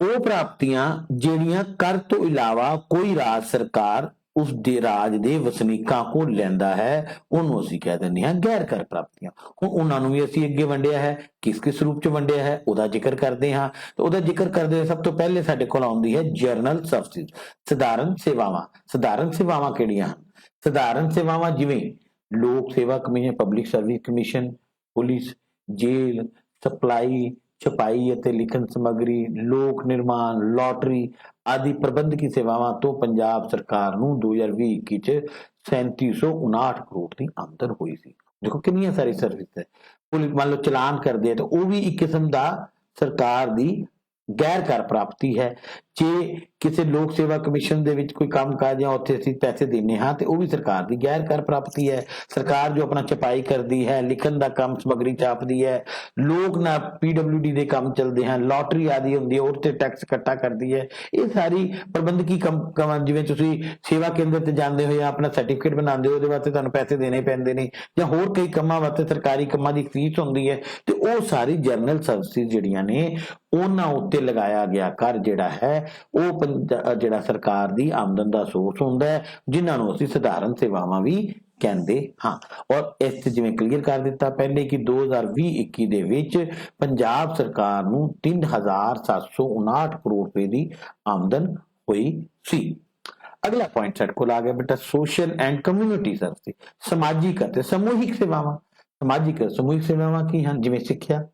Speaker 1: ਉਹ ਪ੍ਰਾਪਤੀਆਂ ਜਿਹੜੀਆਂ ਕਰ ਤੋਂ ਇਲਾਵਾ ਕੋਈ ਰਾਜ ਸਰਕਾਰ ਉਸ ਦੇ ਰਾਜ ਦੇ ਵਸਨੀਕਾਂ ਕੋਲ ਲੈਂਦਾ ਹੈ ਉਹਨੂੰ ਅਸੀਂ ਕਹਿ ਦਿੰਦੇ ਹਾਂ ਗੈਰ ਕਰ ਪ੍ਰਾਪਤੀਆਂ। ਹੁਣ ਉਹਨਾਂ ਨੂੰ ਵੀ ਅਸੀਂ ਅੱਗੇ ਵੰਡਿਆ ਹੈ, ਕਿਸ ਕਿਸ ਰੂਪ ਚ ਵੰਡਿਆ ਹੈ ਉਹਦਾ ਜ਼ਿਕਰ ਕਰਦੇ ਹਾਂ। ਤੇ ਉਹਦਾ ਜ਼ਿਕਰ ਕਰਦੇ ਹੋਏ ਸਭ ਤੋਂ ਪਹਿਲੇ ਸਾਡੇ ਕੋਲ ਆਉਂਦੀ ਹੈ ਜਨਰਲ ਸਰਵਿਸ, ਸਧਾਰਨ ਸੇਵਾਵਾਂ। ਸਧਾਰਨ ਸੇਵਾਵਾਂ ਕਿਹੜੀਆਂ ਹਨ? ਸਧਾਰਨ ਸੇਵਾਵਾਂ ਜਿਵੇਂ ਲੋਕ ਸੇਵਾ commission, public service commission, police, jail, supply, ਛਪਾਈ ਅਤੇ ਲਿਖਣ ਸਮੱਗਰੀ, ਲੋਕ ਨਿਰਮਾਣ, ਲੋਟਰੀ ਆਦਿ ਪ੍ਰਬੰਧਕੀ ਸੇਵਾਵਾਂ ਤੋਂ ਪੰਜਾਬ ਸਰਕਾਰ ਨੂੰ 2020-21 ਚ 3759 ਕਰੋੜ ਦੀ ਆਮਦਨ ਹੋਈ ਸੀ। ਦੇਖੋ ਕਿੰਨੀਆਂ ਸਾਰੀ ਸਰਵਿਸ ਹੈ। ਪੁਲਿਸ ਮੰਨ ਲਓ ਚਲਾਨ ਕਰਦੇ ਆ ਤਾਂ ਉਹ ਵੀ ਇੱਕ ਕਿਸਮ ਦਾ ਸਰਕਾਰ ਦੀ ਗੈਰ ਕਰ ਪ੍ਰਾਪਤੀ ਹੈ। ਜੇ ਕਿਸੇ ਲੋਕ ਸੇਵਾ ਕਮਿਸ਼ਨ ਦੇ ਵਿੱਚ ਕੋਈ ਕੰਮ ਕਾਜ ਜਾਂ ਉੱਥੇ ਅਸੀਂ ਪੈਸੇ ਦਿੰਨੇ ਹਾਂ ਤੇ ਉਹ ਵੀ ਸਰਕਾਰ ਦੀ ਗੈਰ ਕਰ ਪ੍ਰਾਪਤੀ ਹੈ। ਸਰਕਾਰ ਜੋ ਆਪਣਾ ਛਪਾਈ ਕਰਦੀ ਹੈ, ਲਿਖਣ ਦਾ ਕੰਮ, ਸਮੱਗਰੀ ਛਾਪਦੀ ਹੈ, ਲੋਕ ਨਾ PWD ਦੇ ਕੰਮ ਚੱਲਦੇ ਹਨ, ਲੋਟਰੀ ਆਦਿ ਹੁੰਦੀ ਹੈ, ਉਹ ਤੇ ਟੈਕਸ ਇਕੱਠਾ ਕਰਦੀ ਹੈ। ਇਹ ਸਾਰੀ ਪ੍ਰਬੰਧਕੀ ਕੰਮ, ਜਿਵੇਂ ਤੁਸੀਂ ਸੇਵਾ ਕੇਂਦਰ ਤੇ ਜਾਂਦੇ ਹੋ ਜਾਂ ਆਪਣਾ ਸਰਟੀਫਿਕੇਟ ਬਣਾਉਂਦੇ ਹੋ ਉਹਦੇ ਵਾਸਤੇ ਤੁਹਾਨੂੰ ਪੈਸੇ ਦੇਣੇ ਪੈਂਦੇ ਨੇ, ਜਾਂ ਹੋਰ ਕਈ ਕੰਮਾਂ ਵਾਸਤੇ ਸਰਕਾਰੀ ਕੰਮਾਂ ਦੀ ਫੀਸ ਹੁੰਦੀ ਹੈ। ਤੇ ਉਹ ਸਾਰੀ ਜਨਰਲ ਸਰਵਿਸਿਜ਼ ਜਿਹੜੀਆਂ ਨੇ ਉਹਨਾਂ ਉੱਤੇ ਲਗਾਇਆ ਗਿਆ ਕਰ ਜਿਹੜਾ ਹੈ ਉਹ ਜਿਹੜਾ ਸਰਕਾਰ ਦੀ ਆਮਦਨ ਦਾ ਸੋਰਸ ਹੁੰਦਾ ਹੈ, ਜਿਨ੍ਹਾਂ ਨੂੰ ਅਸੀਂ ਸਧਾਰਨ ਸੇਵਾਵਾਂ ਵੀ ਕਹਿੰਦੇ ਹਾਂ। ਔਰ ਇਸ ਤੇ ਜਿਵੇਂ ਕਲੀਅਰ ਕਰ ਦਿੱਤਾ ਪਹਿਲੇ ਕਿ 2020-21 ਦੇ ਵਿੱਚ ਪੰਜਾਬ ਸਰਕਾਰ ਨੂੰ 3759 ਕਰੋੜ ਰੁਪਏ ਦੀ ਆਮਦਨ ਹੋਈ ਸੀ। ਅਗਲਾ ਪੁਆਇੰਟ ਸਾਡੇ ਕੋਲ ਆ ਗਿਆ ਬੇਟਾ ਸੋਸ਼ਲ ਐਂਡ ਕਮਿਊਨਿਟੀ ਸਰਵਿਸ, ਸਮਾਜਿਕ ਅਤੇ ਸਮੂਹਿਕ ਸੇਵਾਵਾਂ। ਸਮਾਜਿਕ ਅਤੇ ਸਮੂਹਿਕ ਸੇਵਾਵਾਂ ਕੀ ਹਨ? ਜਿਵੇਂ ਸਿੱਖਿਆ,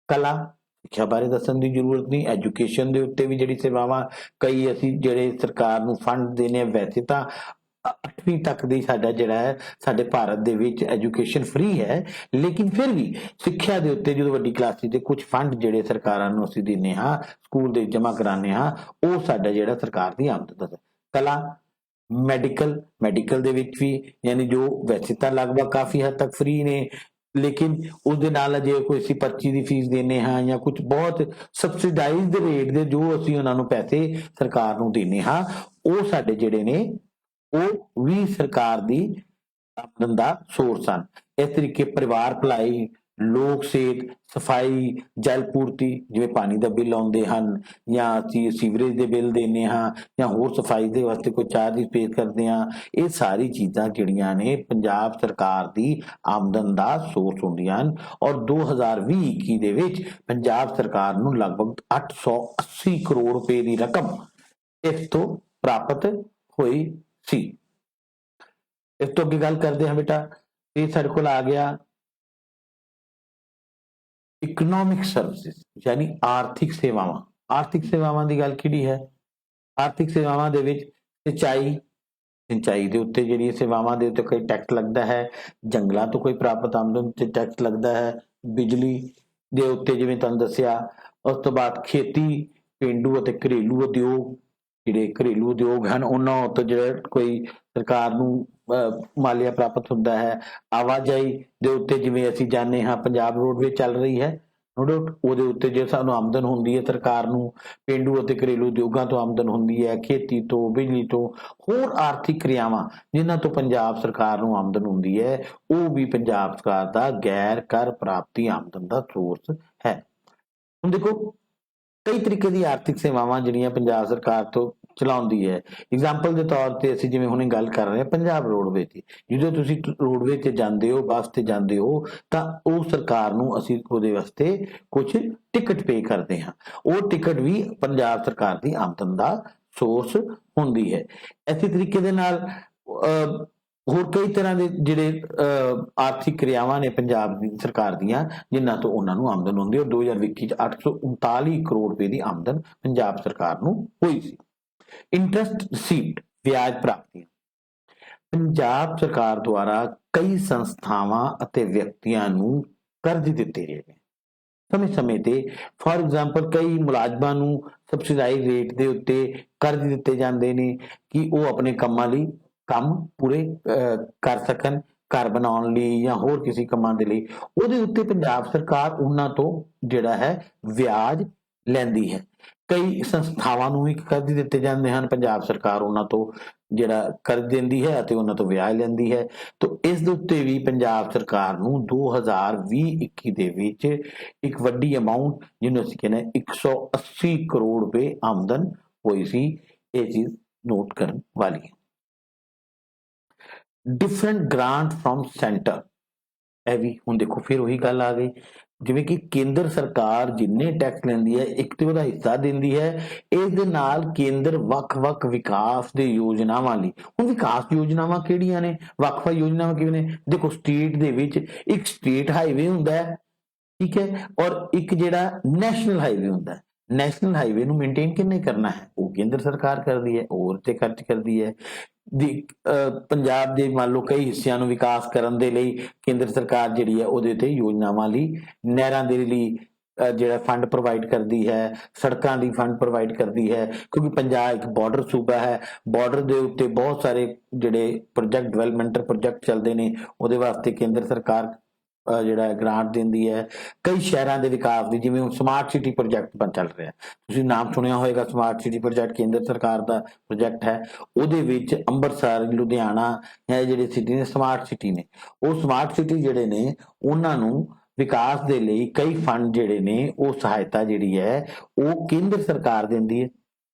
Speaker 1: ਕਲਾ, ਸਿੱਖਿਆ ਬਾਰੇ ਦੱਸਣ ਦੀ ਜ਼ਰੂਰਤ ਨਹੀਂ। ਐਜੂਕੇਸ਼ਨ ਦੇ ਉੱਤੇ ਵੀ ਜਿਹੜੀ ਸੇਵਾਵਾਂ ਕਈ ਅਸੀਂ ਜਿਹੜੇ ਸਰਕਾਰ ਨੂੰ ਫੰਡ ਦੇਣੇ ਆ, ਵੈਸੇ ਤਾਂ 8ਵੀਂ ਤੱਕ ਦੀ ਸਾਡਾ ਜਿਹੜਾ ਹੈ ਸਾਡੇ ਭਾਰਤ ਦੇ ਵਿੱਚ ਐਜੂਕੇਸ਼ਨ ਫ੍ਰੀ ਹੈ, ਲੇਕਿਨ ਫਿਰ ਵੀ ਸਿੱਖਿਆ ਦੇ ਉੱਤੇ ਜਦੋਂ ਵੱਡੀ ਕਲਾਸ ਤੇ ਕੁਝ ਫੰਡ ਜਿਹੜੇ ਸਰਕਾਰਾਂ ਨੂੰ ਅਸੀਂ ਦਿੰਦੇ ਹਾਂ, ਸਕੂਲ ਦੇ ਜਮ੍ਹਾਂ ਕਰਾਉਂਦੇ ਹਾਂ, ਉਹ ਸਾਡਾ ਜਿਹੜਾ ਸਰਕਾਰ ਦੀ ਆਮਦਨ ਹੈ। ਕਲਾ, ਮੈਡੀਕਲ ਦੇ ਵਿੱਚ ਵੀ ਯਾਨੀ ਜੋ ਵੈਸੇ ਤਾਂ ਲਗਭਗ ਕਾਫੀ ਹੱਦ ਤੱਕ ਫ੍ਰੀ ਨੇ, ਲੇਕਿਨ ਉਹਦੇ ਨਾਲ ਜੇ ਕੋਈ ਅਸੀਂ ਪਰਚੀ ਦੀ ਫੀਸ ਦਿੰਦੇ ਹਾਂ ਜਾਂ ਕੁਝ ਬਹੁਤ ਸਬਸਿਡਾਈਜ਼ਡ ਰੇਟ ਦੇ ਜੋ ਅਸੀਂ ਉਹਨਾਂ ਨੂੰ ਪੈਸੇ ਸਰਕਾਰ ਨੂੰ ਦਿੰਦੇ ਹਾਂ, ਉਹ ਸਾਡੇ ਜਿਹੜੇ ਨੇ ਉਹ ਵੀ ਸਰਕਾਰ ਦੀ ਆਮਦਨ ਦਾ ਸੋਰਸ ਹਨ। ਇਸ ਤਰੀਕੇ ਪਰਿਵਾਰ ਭਲਾਈ, ਲੋਕ ਸਿਹਤ, ਸਫਾਈ, ਜਲ ਪੂਰਤੀ, ਜਿਵੇਂ ਪਾਣੀ ਦਾ ਬਿੱਲ ਆਉਂਦੇ ਹਨ ਜਾਂ ਅਸੀਂ ਸੀਵਰੇਜ ਦੇ ਬਿੱਲ ਦਿੰਦੇ ਹਾਂ ਜਾਂ ਹੋਰ ਸਫਾਈ ਦੇ ਵਾਸਤੇ ਕੋਈ ਚਾਰਜ ਪੇ ਕਰਦੇ ਹਾਂ, ਇਹ ਸਾਰੀ ਚੀਜ਼ਾਂ ਜਿਹੜੀਆਂ ਨੇ ਪੰਜਾਬ ਸਰਕਾਰ ਦੀ ਆਮਦਨ ਦਾ ਸੋਰਸ ਹੁੰਦੀਆਂ ਹਨ। ਔਰ 2020-21 ਦੇ ਵਿੱਚ ਪੰਜਾਬ ਸਰਕਾਰ ਨੂੰ ਲਗਭਗ 880 ਕਰੋੜ ਰੁਪਏ ਦੀ ਰਕਮ ਇਸ ਤੋਂ ਪ੍ਰਾਪਤ ਹੋਈ ਸੀ। ਇਸ ਤੋਂ ਅੱਗੇ ਗੱਲ ਕਰਦੇ ਹਾਂ ਬੇਟਾ, ਇਹ ਸਾਡੇ ਕੋਲ ਆ ਗਿਆ ਇਕਨੋਮਿਕ ਸਰਵਿਸਿਜ਼ ਯਾਨੀ ਆਰਥਿਕ ਸੇਵਾਵਾਂ। ਆਰਥਿਕ ਸੇਵਾਵਾਂ ਦੀ ਗੱਲ ਕਿਹੜੀ ਹੈ? ਆਰਥਿਕ ਸੇਵਾਵਾਂ ਦੇ ਵਿੱਚ ਸਿੰਚਾਈ ਦੇ ਉੱਤੇ ਜਿਹੜੀ ਸੇਵਾਵਾਂ ਦੇ ਉੱਤੇ ਕੋਈ ਟੈਕਸ ਲੱਗਦਾ ਹੈ, ਜੰਗਲਾਂ ਤੋਂ ਕੋਈ ਪ੍ਰਾਪਤ ਆਮਦਨ ਤੇ ਟੈਕਸ ਲੱਗਦਾ ਹੈ, ਬਿਜਲੀ ਦੇ ਉੱਤੇ ਜਿਵੇਂ ਤੁਹਾਨੂੰ ਦੱਸਿਆ, ਉਸ ਤੋਂ ਬਾਅਦ ਖੇਤੀ, ਪੇਂਡੂ ਅਤੇ ਘਰੇਲੂ ਉਦਯੋਗ, ਜਿਹੜੇ ਘਰੇਲੂ ਉਦਯੋਗ ਹਨ ਉਹਨਾਂ ਉੱਤੇ ਜਿਹੜਾ ਕੋਈ ਸਰਕਾਰ ਨੂੰ ਮਾਲੀਆ ਪ੍ਰਾਪਤ ਹੁੰਦਾ ਹੈ। ਆਵਾਜਾਈ ਦੇ ਉੱਤੇ ਜਿਵੇਂ ਅਸੀਂ ਜਾਣਦੇ ਹਾਂ ਪੰਜਾਬ ਰੋਡਵੇਜ਼ ਚੱਲ ਰਹੀ ਹੈ, ਉਹਦੇ ਉੱਤੇ ਜੇ ਸਾਨੂੰ ਆਮਦਨ ਹੁੰਦੀ ਹੈ ਸਰਕਾਰ ਨੂੰ, ਪੇਂਡੂ ਅਤੇ ਘਰੇਲੂ ਉਦਯੋਗਾਂ ਤੋਂ ਆਮਦਨ ਹੁੰਦੀ ਹੈ, ਖੇਤੀ ਤੋਂ, ਬਿਜਲੀ ਤੋਂ, ਹੋਰ ਆਰਥਿਕ ਕਿਰਿਆਵਾਂ ਜਿਨ੍ਹਾਂ ਤੋਂ ਪੰਜਾਬ ਸਰਕਾਰ ਨੂੰ ਆਮਦਨ ਹੁੰਦੀ ਹੈ, ਉਹ ਵੀ ਪੰਜਾਬ ਸਰਕਾਰ ਦਾ ਗੈਰ ਕਰ ਪ੍ਰਾਪਤੀ ਆਮਦਨ ਦਾ ਸੋਰਸ ਹੈ। ਹੁਣ ਦੇਖੋ ਕਈ ਤਰੀਕੇ ਦੀ ਆਰਥਿਕ ਸੇਵਾਵਾਂ ਜਿਹੜੀਆਂ ਪੰਜਾਬ ਸਰਕਾਰ ਤੋਂ ਚਲਾਉਂਦੀ ਹੈ। ਐਗਜ਼ਾਮਪਲ ਦੇ ਤੌਰ ਤੇ ਅਸੀਂ ਜਿਵੇਂ ਹੁਣੇ ਗੱਲ ਕਰ ਰਹੇ ਹਾਂ ਪੰਜਾਬ ਰੋਡਵੇਜ਼ ਦੀ, ਜਦੋਂ ਤੁਸੀਂ ਰੋਡਵੇਜ਼ ਤੇ ਜਾਂਦੇ ਹੋ, ਬੱਸ ਤੇ ਜਾਂਦੇ ਹੋ, ਤਾਂ ਉਹ ਸਰਕਾਰ ਨੂੰ ਅਸੀਂ ਉਹਦੇ ਵਾਸਤੇ ਕੁਝ ਟਿਕਟ ਪੇ ਕਰਦੇ ਹਾਂ, ਉਹ ਟਿਕਟ ਵੀ ਪੰਜਾਬ ਸਰਕਾਰ ਦੀ ਆਮਦਨ ਦਾ ਸੋਰਸ ਹੁੰਦੀ ਹੈ। ਇਸੇ ਤਰੀਕੇ ਦੇ ਨਾਲ ਹੋਰ ਕਈ ਤਰ੍ਹਾਂ ਦੇ ਜਿਹੜੇ ਆਰਥਿਕ ਕਿਰਿਆਵਾਂ ਨੇ ਪੰਜਾਬ ਦੀ ਸਰਕਾਰ ਦੀਆਂ ਜਿਨ੍ਹਾਂ ਤੋਂ ਉਹਨਾਂ ਨੂੰ ਆਮਦਨ ਹੁੰਦੀ ਹੈ। 2021 ਚ 839 ਕਰੋੜ ਰੁਪਏ ਦੀ ਆਮਦਨ ਪੰਜਾਬ ਸਰਕਾਰ ਨੂੰ ਹੋਈ ਸੀ। ਇੰਟਰਸਟ ਰਿਸੀਵਡ, ਵਿਆਜ ਪ੍ਰਾਪਤੀਆਂ, ਪੰਜਾਬ ਸਰਕਾਰ ਦੁਆਰਾ ਕਈ ਸੰਸਥਾਵਾਂ ਅਤੇ ਵਿਅਕਤੀਆਂ ਨੂੰ ਕਰਜ਼ ਦਿੱਤੇ ਗਏ ਨੇ ਸਮੇਂ-ਸਮੇਂ ਤੇ। ਫॉर ਐਗਜ਼ਾਮਪਲ ਕਈ ਮੁਲਾਜ਼ਮਾਂ ਨੂੰ ਸਬਸਿਡਾਈਜ਼ ਰੇਟ ਦੇ ਉੱਤੇ ਕਰਜ਼ ਦਿੱਤੇ ਜਾਂਦੇ ਨੇ ਕਿ ਉਹ ਆਪਣੇ ਕੰਮਾਂ ਲਈ ਕੰਮ ਪੂਰੇ ਕਰ ਸਕਣ, ਘਰ ਬਣਾਉਣ ਲਈ ਜਾਂ ਹੋਰ ਕਿਸੇ ਕੰਮਾਂ ਦੇ ਲਈ। ਉਹਦੇ ਉੱਤੇ ਪੰਜਾਬ ਸਰਕਾਰ ਉਹਨਾਂ ਤੋਂ ਜਿਹੜਾ ਹੈ ਵਿਆਜ ਲੈਂਦੀ ਹੈ। ਕਈ ਸੰਸਥਾਵਾਂ ਨੂੰ ਵੀ ਕਰਜ਼ ਦਿੱਤੇ ਜਾਂਦੇ ਹਨ, ਪੰਜਾਬ ਸਰਕਾਰ ਉਹਨਾਂ ਤੋਂ ਜਿਹੜਾ ਕਰਜ਼ ਦਿੰਦੀ ਹੈ ਅਤੇ ਉਹਨਾਂ ਤੋਂ ਵਿਆਜ ਲੈਂਦੀ ਹੈ। ਤਾਂ ਇਸ ਦੇ ਉੱਤੇ ਵੀ ਪੰਜਾਬ ਸਰਕਾਰ ਨੂੰ 2020-21 ਦੇ ਵਿੱਚ ਇੱਕ ਵੱਡੀ ਅਮਾਉਂਟ ਜਿਹਨੂੰ ਅਸੀਂ ਕਹਿੰਦੇ 180 ਕਰੋੜ ਰੁਪਏ ਆਮਦਨ ਹੋਈ ਸੀ। ਇਹ ਚੀਜ਼ ਨੋਟ ਕਰਨ ਵਾਲੀ ਹੈ। ਡਿਫਰੈਂਟ ਗ੍ਰਾਂਟ ਫਰੋਮ ਸੈਂਟਰ, ਇਹ ਵੀ ਹੁਣ ਦੇਖੋ ਫਿਰ ਉਹੀ ਗੱਲ ਆ ਗਈ, ਜਿਵੇਂ ਕਿ ਕੇਂਦਰ ਸਰਕਾਰ ਜਿੰਨੇ ਟੈਕਸ ਲੈਂਦੀ ਹੈ ਇੱਕ ਤੇ ਉਹਦਾ ਹਿੱਸਾ ਦਿੰਦੀ ਹੈ, ਇਸ ਦੇ ਨਾਲ ਕੇਂਦਰ ਵੱਖ-ਵੱਖ ਵਿਕਾਸ ਦੇ ਯੋਜਨਾਵਾਂ ਲਈ, ਹੁਣ ਵਿਕਾਸ ਯੋਜਨਾਵਾਂ ਕਿਹੜੀਆਂ ਨੇ, ਵੱਖ-ਵੱਖ ਯੋਜਨਾਵਾਂ ਕਿਵੇਂ ਨੇ? ਦੇਖੋ ਸਟੇਟ ਦੇ ਵਿੱਚ ਇੱਕ ਸਟੇਟ ਹਾਈਵੇ ਹੁੰਦਾ ਹੈ, ਠੀਕ ਹੈ, ਔਰ ਇੱਕ ਜਿਹੜਾ ਨੈਸ਼ਨਲ ਹਾਈਵੇ ਹੁੰਦਾ ਹੈ। ਨੈਸ਼ਨਲ ਹਾਈਵੇ ਨੂੰ ਮੇਨਟੇਨ ਕਿੰਨੇ ਕਰਨਾ ਹੈ? ਉਹ ਕੇਂਦਰ ਸਰਕਾਰ ਕਰਦੀ ਹੈ, ਉਹ ਤੇ ਖਰਚ ਕਰਦੀ ਹੈ। ਪੰਜਾਬ ਦੇ ਮੰਨ ਲਓ ਕਈ ਹਿੱਸਿਆਂ ਨੂੰ ਵਿਕਾਸ ਕਰਨ ਦੇ ਲਈ ਕੇਂਦਰ ਸਰਕਾਰ ਜਿਹੜੀ ਹੈ ਉਹਦੇ ਤੇ ਯੋਜਨਾਵਾਂ ਲਈ, ਨਹਿਰਾਂ ਦੇ ਲਈ ਜਿਹੜਾ ਫੰਡ ਪ੍ਰੋਵਾਈਡ ਕਰਦੀ ਹੈ, ਸੜਕਾਂ ਦੀ ਫੰਡ ਪ੍ਰੋਵਾਈਡ ਕਰਦੀ ਹੈ, ਕਿਉਂਕਿ ਪੰਜਾਬ ਇੱਕ ਬਾਰਡਰ ਸੂਬਾ ਹੈ, ਬਾਰਡਰ ਦੇ ਉੱਤੇ ਬਹੁਤ ਸਾਰੇ ਜਿਹੜੇ ਪ੍ਰੋਜੈਕਟ ਡਿਵੈਲਪਮੈਂਟਲ ਪ੍ਰੋਜੈਕਟ ਚੱਲਦੇ ਨੇ, ਉਹਦੇ ਵਾਸਤੇ ਕੇਂਦਰ ਸਰਕਾਰ ਜਿਹੜਾ ਗ੍ਰਾਂਟ ਦਿੰਦੀ ਹੈ। ਕਈ ਸ਼ਹਿਰਾਂ ਦੇ ਵਿਕਾਸ ਦੀ, ਜਿਵੇਂ ਹੁਣ ਸਮਾਰਟ ਸਿਟੀ ਪ੍ਰੋਜੈਕਟ ਚੱਲ ਰਿਹਾ, ਤੁਸੀਂ ਨਾਮ ਸੁਣਿਆ ਹੋਏਗਾ, ਸਮਾਰਟ ਸਿਟੀ ਪ੍ਰੋਜੈਕਟ ਕੇਂਦਰ ਸਰਕਾਰ ਦਾ ਪ੍ਰੋਜੈਕਟ ਹੈ। ਉਹਦੇ ਵਿੱਚ ਅੰਮ੍ਰਿਤਸਰ, ਲੁਧਿਆਣਾ ਇਹ ਜਿਹੜੇ ਸਿਟੀ ਨੇ ਸਮਾਰਟ ਸਿਟੀ ਨੇ, ਉਹ ਸਮਾਰਟ ਸਿਟੀ ਜਿਹੜੇ ਨੇ ਉਹਨਾਂ ਨੂੰ ਵਿਕਾਸ ਦੇ ਲਈ ਕਈ ਫੰਡ ਜਿਹੜੇ ਨੇ ਉਹ ਸਹਾਇਤਾ ਜਿਹੜੀ ਹੈ ਉਹ ਕੇਂਦਰ ਸਰਕਾਰ ਦਿੰਦੀ ਹੈ।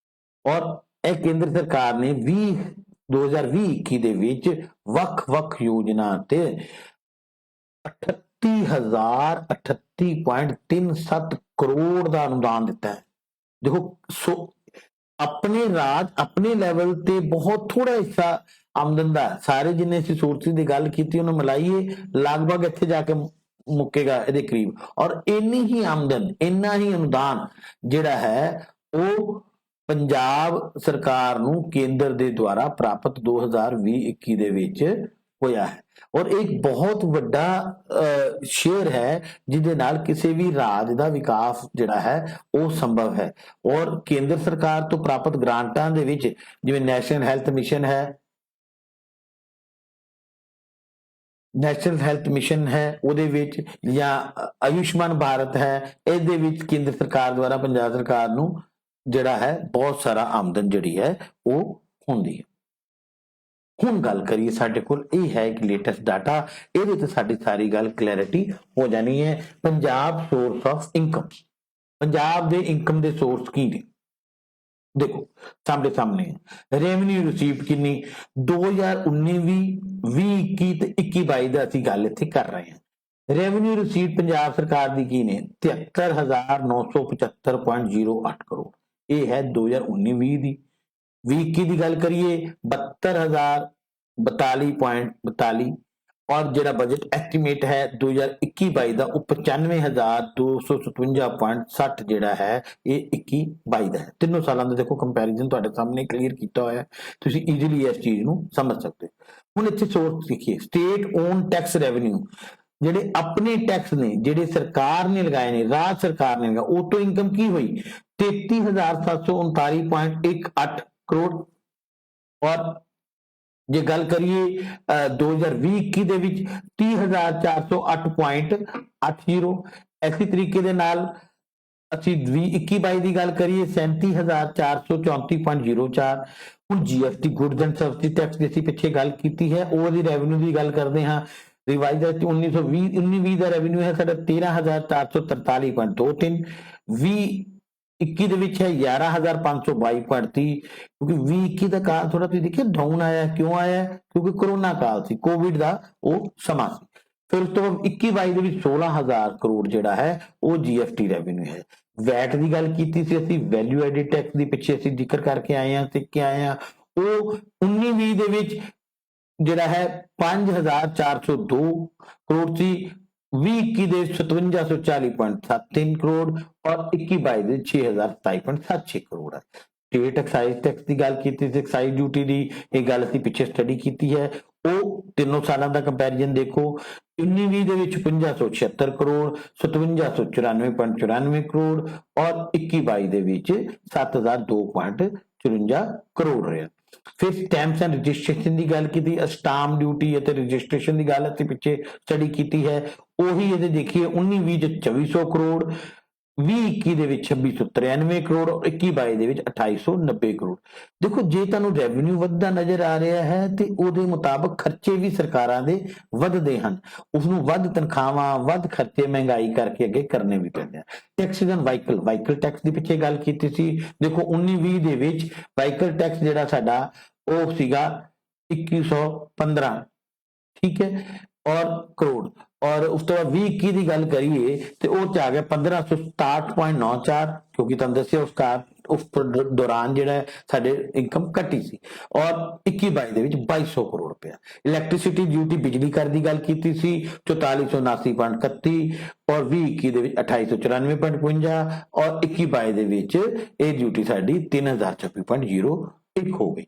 Speaker 1: ਔਰ ਇਹ ਕੇਂਦਰ ਸਰਕਾਰ ਨੇ 2020-21 ਦੇ ਵਿੱਚ ਵੱਖ-ਵੱਖ ਯੋਜਨਾ ਤੇ 38,038.37 ਕਰੋੜ ਦਾ ਅਨੁਦਾਨ ਦਿੱਤਾ ਹੈ। ਦੇਖੋ ਸੋ ਆਪਣੇ ਰਾਜ ਆਪਣੇ ਲੈਵਲ ਤੇ ਬਹੁਤ ਥੋੜਾ ਹਿੱਸਾ ਆਮਦਨ ਦਾ ਸਾਰੇ ਜਿੰਨੇ ਅਸੀਂ ਸੋਰਸਿਸ ਦੀ ਗੱਲ ਕੀਤੀ ਉਹਨੂੰ ਮਿਲਾਈਏ ਲਗਭਗ ਇੱਥੇ ਜਾ ਕੇ ਮੁੱਕੇਗਾ ਇਹਦੇ ਕਰੀਬ ਔਰ ਇੰਨੀ ਹੀ ਆਮਦਨ ਇੰਨਾ ਹੀ ਅਨੁਦਾਨ ਜਿਹੜਾ ਹੈ ਉਹ ਪੰਜਾਬ ਸਰਕਾਰ ਨੂੰ ਕੇਂਦਰ ਦੇ ਦੁਆਰਾ ਪ੍ਰਾਪਤ 2020-21 ਦੇ ਵਿੱਚ ਹੋਇਆ ਹੈ ਔਰ ਇੱਕ ਬਹੁਤ ਵੱਡਾ ਸ਼ੇਅਰ ਹੈ ਜਿਹਦੇ ਨਾਲ ਕਿਸੇ ਵੀ ਰਾਜ ਦਾ ਵਿਕਾਸ ਜਿਹੜਾ ਹੈ ਉਹ ਸੰਭਵ ਹੈ ਔਰ ਕੇਂਦਰ ਸਰਕਾਰ ਤੋਂ ਪ੍ਰਾਪਤ ਗ੍ਰਾਂਟਾਂ ਦੇ ਵਿੱਚ ਜਿਵੇਂ ਨੈਸ਼ਨਲ ਹੈਲਥ ਮਿਸ਼ਨ ਹੈ ਉਹਦੇ ਵਿੱਚ ਜਾਂ ਆਯੁਸ਼ਮਾਨ ਭਾਰਤ ਹੈ ਇਹਦੇ ਵਿੱਚ ਕੇਂਦਰ ਸਰਕਾਰ ਦੁਆਰਾ ਪੰਜਾਬ ਸਰਕਾਰ ਨੂੰ ਜਿਹੜਾ ਹੈ ਬਹੁਤ ਸਾਰਾ ਆਮਦਨ ਜਿਹੜੀ ਹੈ ਉਹ ਹੁੰਦੀ ਹੈ। ਹੁਣ ਗੱਲ ਕਰੀਏ ਸਾਡੇ ਕੋਲ ਇਹ ਹੈ ਇੱਕ ਲੇਟੈਸਟ ਡਾਟਾ ਇਹਦੇ ਤੇ ਸਾਡੀ ਸਾਰੀ ਗੱਲ ਕਲੈਰਿਟੀ ਹੋ ਜਾਣੀ ਹੈ। Punjab source of income Punjab ਦੇ ਇਨਕਮ ਦੇ ਸੋਰਸ ਕੀ ਨੇ ਦੇਖੋ ਸਾਹਮਣੇ ਰੈਵਨਿਊ ਰਿਸੀਵਡ ਕਿੰਨੀ 2019-20 ਤੇ 21-22 ਦਾ ਅਸੀਂ ਗੱਲ ਇੱਥੇ ਕਰ ਰਹੇ ਹਾਂ। ਰੈਵਨਿਊ ਰਿਸੀਵਡ ਪੰਜਾਬ ਸਰਕਾਰ ਦੀ ਕੀ ਨੇ 73,975.08 ਕਰੋੜ ਇਹ ਹੈ 2019-20 ਦੀ 2021 ਦੀ ਗੱਲ ਕਰੀਏ 72,042.42 ਔਰ ਜਿਹੜਾ ਬਜਟ ਐਸਟੀਮੇਟ ਹੈ 2021-22 ਦਾ ਉਹ 95,257.60 ਜਿਹੜਾ ਹੈ ਇਹ 21-22 ਦਾ ਹੈ। ਤਿੰਨੋਂ ਸਾਲਾਂ ਦਾ ਦੇਖੋ ਕੰਪੈਰੀਜ਼ਨ ਤੁਹਾਡੇ ਸਾਹਮਣੇ ਕਲੀਅਰ ਕੀਤਾ ਹੋਇਆ ਹੈ ਤੁਸੀਂ ਈਜ਼ੀਲੀ ਇਸ ਚੀਜ਼ ਨੂੰ ਸਮਝ ਸਕਦੇ ਹੋ। ਹੁਣ ਇੱਥੇ ਸੋਰਸ ਦੇਖੀਏ ਸਟੇਟ ਓਨ ਟੈਕਸ ਰੈਵਨਿਊ ਜਿਹੜੇ ਆਪਣੇ ਟੈਕਸ ਨੇ ਜਿਹੜੇ ਸਰਕਾਰ ਨੇ ਲਗਾਏ ਨੇ ਰਾਜ ਸਰਕਾਰ ਨੇ ਲਗਾਏ ਉਹ ਤੋਂ ਇਨਕਮ ਕੀ ਹੋਈ 33,739.18 ਕਰੋੜ ਔਰ ਜੇ ਗੱਲ ਕਰੀਏ 2020-21 ਦੇ ਵਿੱਚ 30,408.80 ਇਸੇ ਤਰੀਕੇ ਦੇ ਨਾਲ ਅਸੀਂ 2021-22 ਦੀ ਗੱਲ ਕਰੀਏ 37,434.04 ਹੁਣ GST goods and service tax ਦੀ ਅਸੀਂ ਪਿੱਛੇ ਗੱਲ ਕੀਤੀ ਹੈ ਉਹਦੀ ਰੈਵਨਿਊ ਦੀ ਗੱਲ ਕਰਦੇ ਹਾਂ ਰਿਵਾਈਜ਼ 1920 ਦਾ ਰੈਵਨਿਊ ਹੈ ਸਾਡਾ 13,443.23 2021 ਦੇ ਵਿੱਚ ਹੈ 11,522.30 ਕਿਉਂਕਿ 2021 ਦਾ ਕਾਲ ਥੋੜਾ ਤੁਸੀਂ ਦੇਖਿਆ ਡਾਊਨ ਆਇਆ ਕਿਉਂ ਆਇਆ ਕਿਉਂਕਿ ਕਰੋਨਾ ਕਾਲ ਸੀ ਕੋਵਿਡ ਦਾ ਉਹ ਸਮਾਂ ਸੀ ਫਿਰ ਉਸ ਤੋਂ ਬਾਅਦ 21-22 ਦੇ ਵਿੱਚ 16,000 ਕਰੋੜ ਜਿਹੜਾ ਹੈ ਉਹ ਜੀਐਸਟੀ ਰੈਵਨਿਊ ਹੈ। ਵੈਟ ਦੀ ਗੱਲ ਕੀਤੀ ਸੀ ਅਸੀਂ ਵੈਲਿਊ ਐਡਿਡ ਟੈਕਸ ਦੀ ਪਿੱਛੇ ਅਸੀਂ ਜ਼ਿਕਰ ਕਰਕੇ ਆਏ ਹਾਂ ਸਿੱਖ ਕੇ ਆਏ ਹਾਂ ਉਹ 19-20 ਦੇ ਵਿੱਚ ਜਿਹੜਾ ਹੈ 5,402 ਕਰੋੜ ਸੀ 2021 ਦੇ 5740.73 ਕਰੋੜ ਔਰ 21-22 ਦੇ 6,027.76 ਕਰੋੜ ਹੈ। ਸਟੇਟ ਐਕਸਾਈਜ਼ ਟੈਕਸ ਦੀ ਗੱਲ ਕੀਤੀ ਸੀ ਐਕਸਾਈਜ਼ ਡਿਊਟੀ ਦੀ ਇਹ ਗੱਲ ਅਸੀਂ ਪਿੱਛੇ ਸਟੱਡੀ ਕੀਤੀ ਹੈ ਉਹ ਤਿੰਨੋਂ ਸਾਲਾਂ ਦਾ ਕੰਪੈਰੀਜ਼ਨ ਦੇਖੋ 19-20 ਦੇ ਵਿੱਚ 5,576 ਕਰੋੜ 5794.94 ਕਰੋੜ ਔਰ 21-22 ਦੇ ਵਿੱਚ 7,002.54 ਕਰੋੜ ਰਿਹਾ। ਫਿਰ ਸਟੈਂਪਸ ਐਂਡ ਰਜਿਸਟ੍ਰੇਸ਼ਨ ਦੀ ਗੱਲ ਕੀਤੀ ਸਟਾਂਪ ਡਿਊਟੀ ਅਤੇ ਰਜਿਸਟ੍ਰੇਸ਼ਨ ਦੀ ਗੱਲ ਅਸੀਂ ਪਿੱਛੇ ਸਟੱਡੀ ਕੀਤੀ ਹੈ ਉਹੀ ਇਹਦੇ ਦੇਖੀਏ 19-20 ਚ 2400 ਕਰੋੜ 2021 ਦੇ ਵਿੱਚ 2693 ਕਰੋੜ ਔਰ 21-22 ਦੇ ਵਿੱਚ 2890 ਕਰੋੜ। ਦੇਖੋ ਜੇ ਤੁਹਾਨੂੰ ਰੈਵਨਿਊ ਵੱਧਦਾ ਨਜ਼ਰ ਆ ਰਿਹਾ ਹੈ ਤੇ ਉਹਦੇ ਮੁਤਾਬਕ ਖਰਚੇ ਵੀ ਸਰਕਾਰਾਂ ਦੇ ਵੱਧਦੇ ਹਨ ਉਸ ਨੂੰ ਵੱਧ ਤਨਖਾਹਾਂ ਵੱਧ ਖਰਚੇ ਮਹਿੰਗਾਈ ਕਰਕੇ ਅੱਗੇ ਕਰਨੇ ਵੀ ਪੈਂਦੇ ਆ। ਟੈਕਸਿਸ ਐਂਡ ਵਾਹੀਕਲ ਟੈਕਸ ਦੀ ਪਿੱਛੇ ਗੱਲ ਕੀਤੀ ਸੀ ਦੇਖੋ 19-20 ਦੇ ਵਿੱਚ ਵਾਹੀਕਲ ਟੈਕਸ ਜਿਹੜਾ ਸਾਡਾ ਉਹ ਸੀਗਾ 2115 ਠੀਕ ਹੈ ਔਰ ਕਰੋੜ ਔਰ ਉਸ ਤੋਂ ਬਾਅਦ 2021 ਦੀ ਗੱਲ ਕਰੀਏ ਤੇ ਉਹ ਚ ਆ ਗਿਆ 1567.94 ਕਿਉਂਕਿ ਤੁਹਾਨੂੰ ਦੱਸਿਆ ਉਸ ਦੌਰਾਨ ਜਿਹੜਾ ਸਾਡੇ ਇਨਕਮ ਘਟੀ ਸੀ ਔਰ 21-22 ਦੇ ਵਿੱਚ 2200 ਕਰੋੜ ਰੁਪਇਆ। ਇਲੈਕਟ੍ਰਿਸਿਟੀ ਡਿਊਟੀ ਬਿਜਲੀ ਕਰ ਦੀ ਗੱਲ ਕੀਤੀ ਸੀ 4479.31 ਔਰ 2021 ਦੇ ਵਿੱਚ 2894.55 ਔਰ 21-22 ਦੇ ਵਿੱਚ ਇਹ ਡਿਊਟੀ ਸਾਡੀ 3026.01 ਹੋ ਗਈ।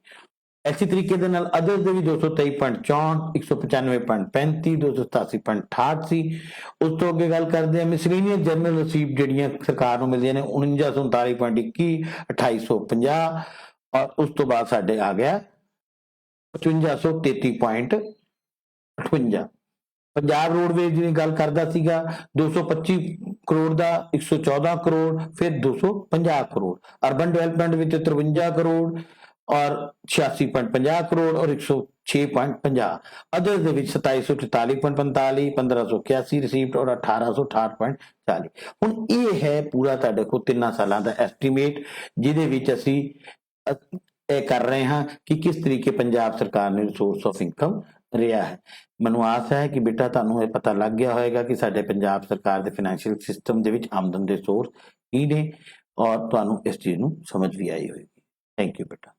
Speaker 1: ਇਸੇ ਤਰੀਕੇ ਦੇ ਨਾਲ ਅਦਰਸ ਦੇ ਵੀ 223.64 195.35 287.68 ਸੀ। ਉਸ ਤੋਂ ਅੱਗੇ ਗੱਲ ਕਰਦੇ ਆ ਮਿਸਲੇਨੀਅਸ ਜਨਰਲ ਰਸੀਪ ਜਿਹੜੀਆਂ ਸਰਕਾਰ ਨੂੰ ਮਿਲਦੀਆਂ ਨੇ 4939.21 2850 ਔਰ ਉਸ ਤੋਂ ਬਾਅਦ ਸਾਡੇ ਆ ਗਿਆ 5533.58 ਪੰਜਾਬ ਰੋਡਵੇਜ਼ ਦੀ ਗੱਲ ਕਰਦਾ ਸੀਗਾ 225 ਕਰੋੜ ਦਾ 114 ਕਰੋੜ ਫਿਰ 250 ਕਰੋੜ ਅਰਬਨ ਡਿਵੈਲਪਮੈਂਟ ਵਿੱਚ 53 ਕਰੋੜ और 86.50 करोड़ और 106.50 अदर्स ਦੇ ਵਿੱਚ 2744.45 1581 ਰਿਸੀਵਡ ਔਰ 1868.40 ਹੁਣ ਇਹ ਹੈ ਪੂਰਾ ਤੁਹਾਡੇ ਕੋਲ 3 ਸਾਲਾਂ ਦਾ ਐਸਟੀਮੇਟ ਜਿਹਦੇ ਵਿੱਚ ਅਸੀਂ ਤੈਅ ਕਰ ਰਹੇ ਹਾਂ ਕਿ ਕਿਸ ਤਰੀਕੇ ਪੰਜਾਬ ਸਰਕਾਰ ਨੇ ਰਿਸੋਰਸ ਆਫ ਇਨਕਮ ਰਿਹਾ ਹੈ। ਮੈਨੂੰ ਆਸ ਹੈ ਕਿ ਬੇਟਾ ਤੁਹਾਨੂੰ ਇਹ ਪਤਾ ਲੱਗ ਗਿਆ ਹੋਵੇਗਾ ਕਿ ਸਾਡੇ ਪੰਜਾਬ ਸਰਕਾਰ ਦੇ ਫਾਈਨੈਂਸ਼ੀਅਲ ਸਿਸਟਮ ਦੇ ਵਿੱਚ ਆਮਦਨ ਦੇ ਸੋਰਸ ਕੀ ਨੇ, ਔਰ ਤੁਹਾਨੂੰ ਇਸ ਚੀਜ਼ ਨੂੰ ਸਮਝ ਵੀ ਆਈ ਹੋਵੇਗੀ। ਥੈਂਕ ਯੂ ਬੇਟਾ।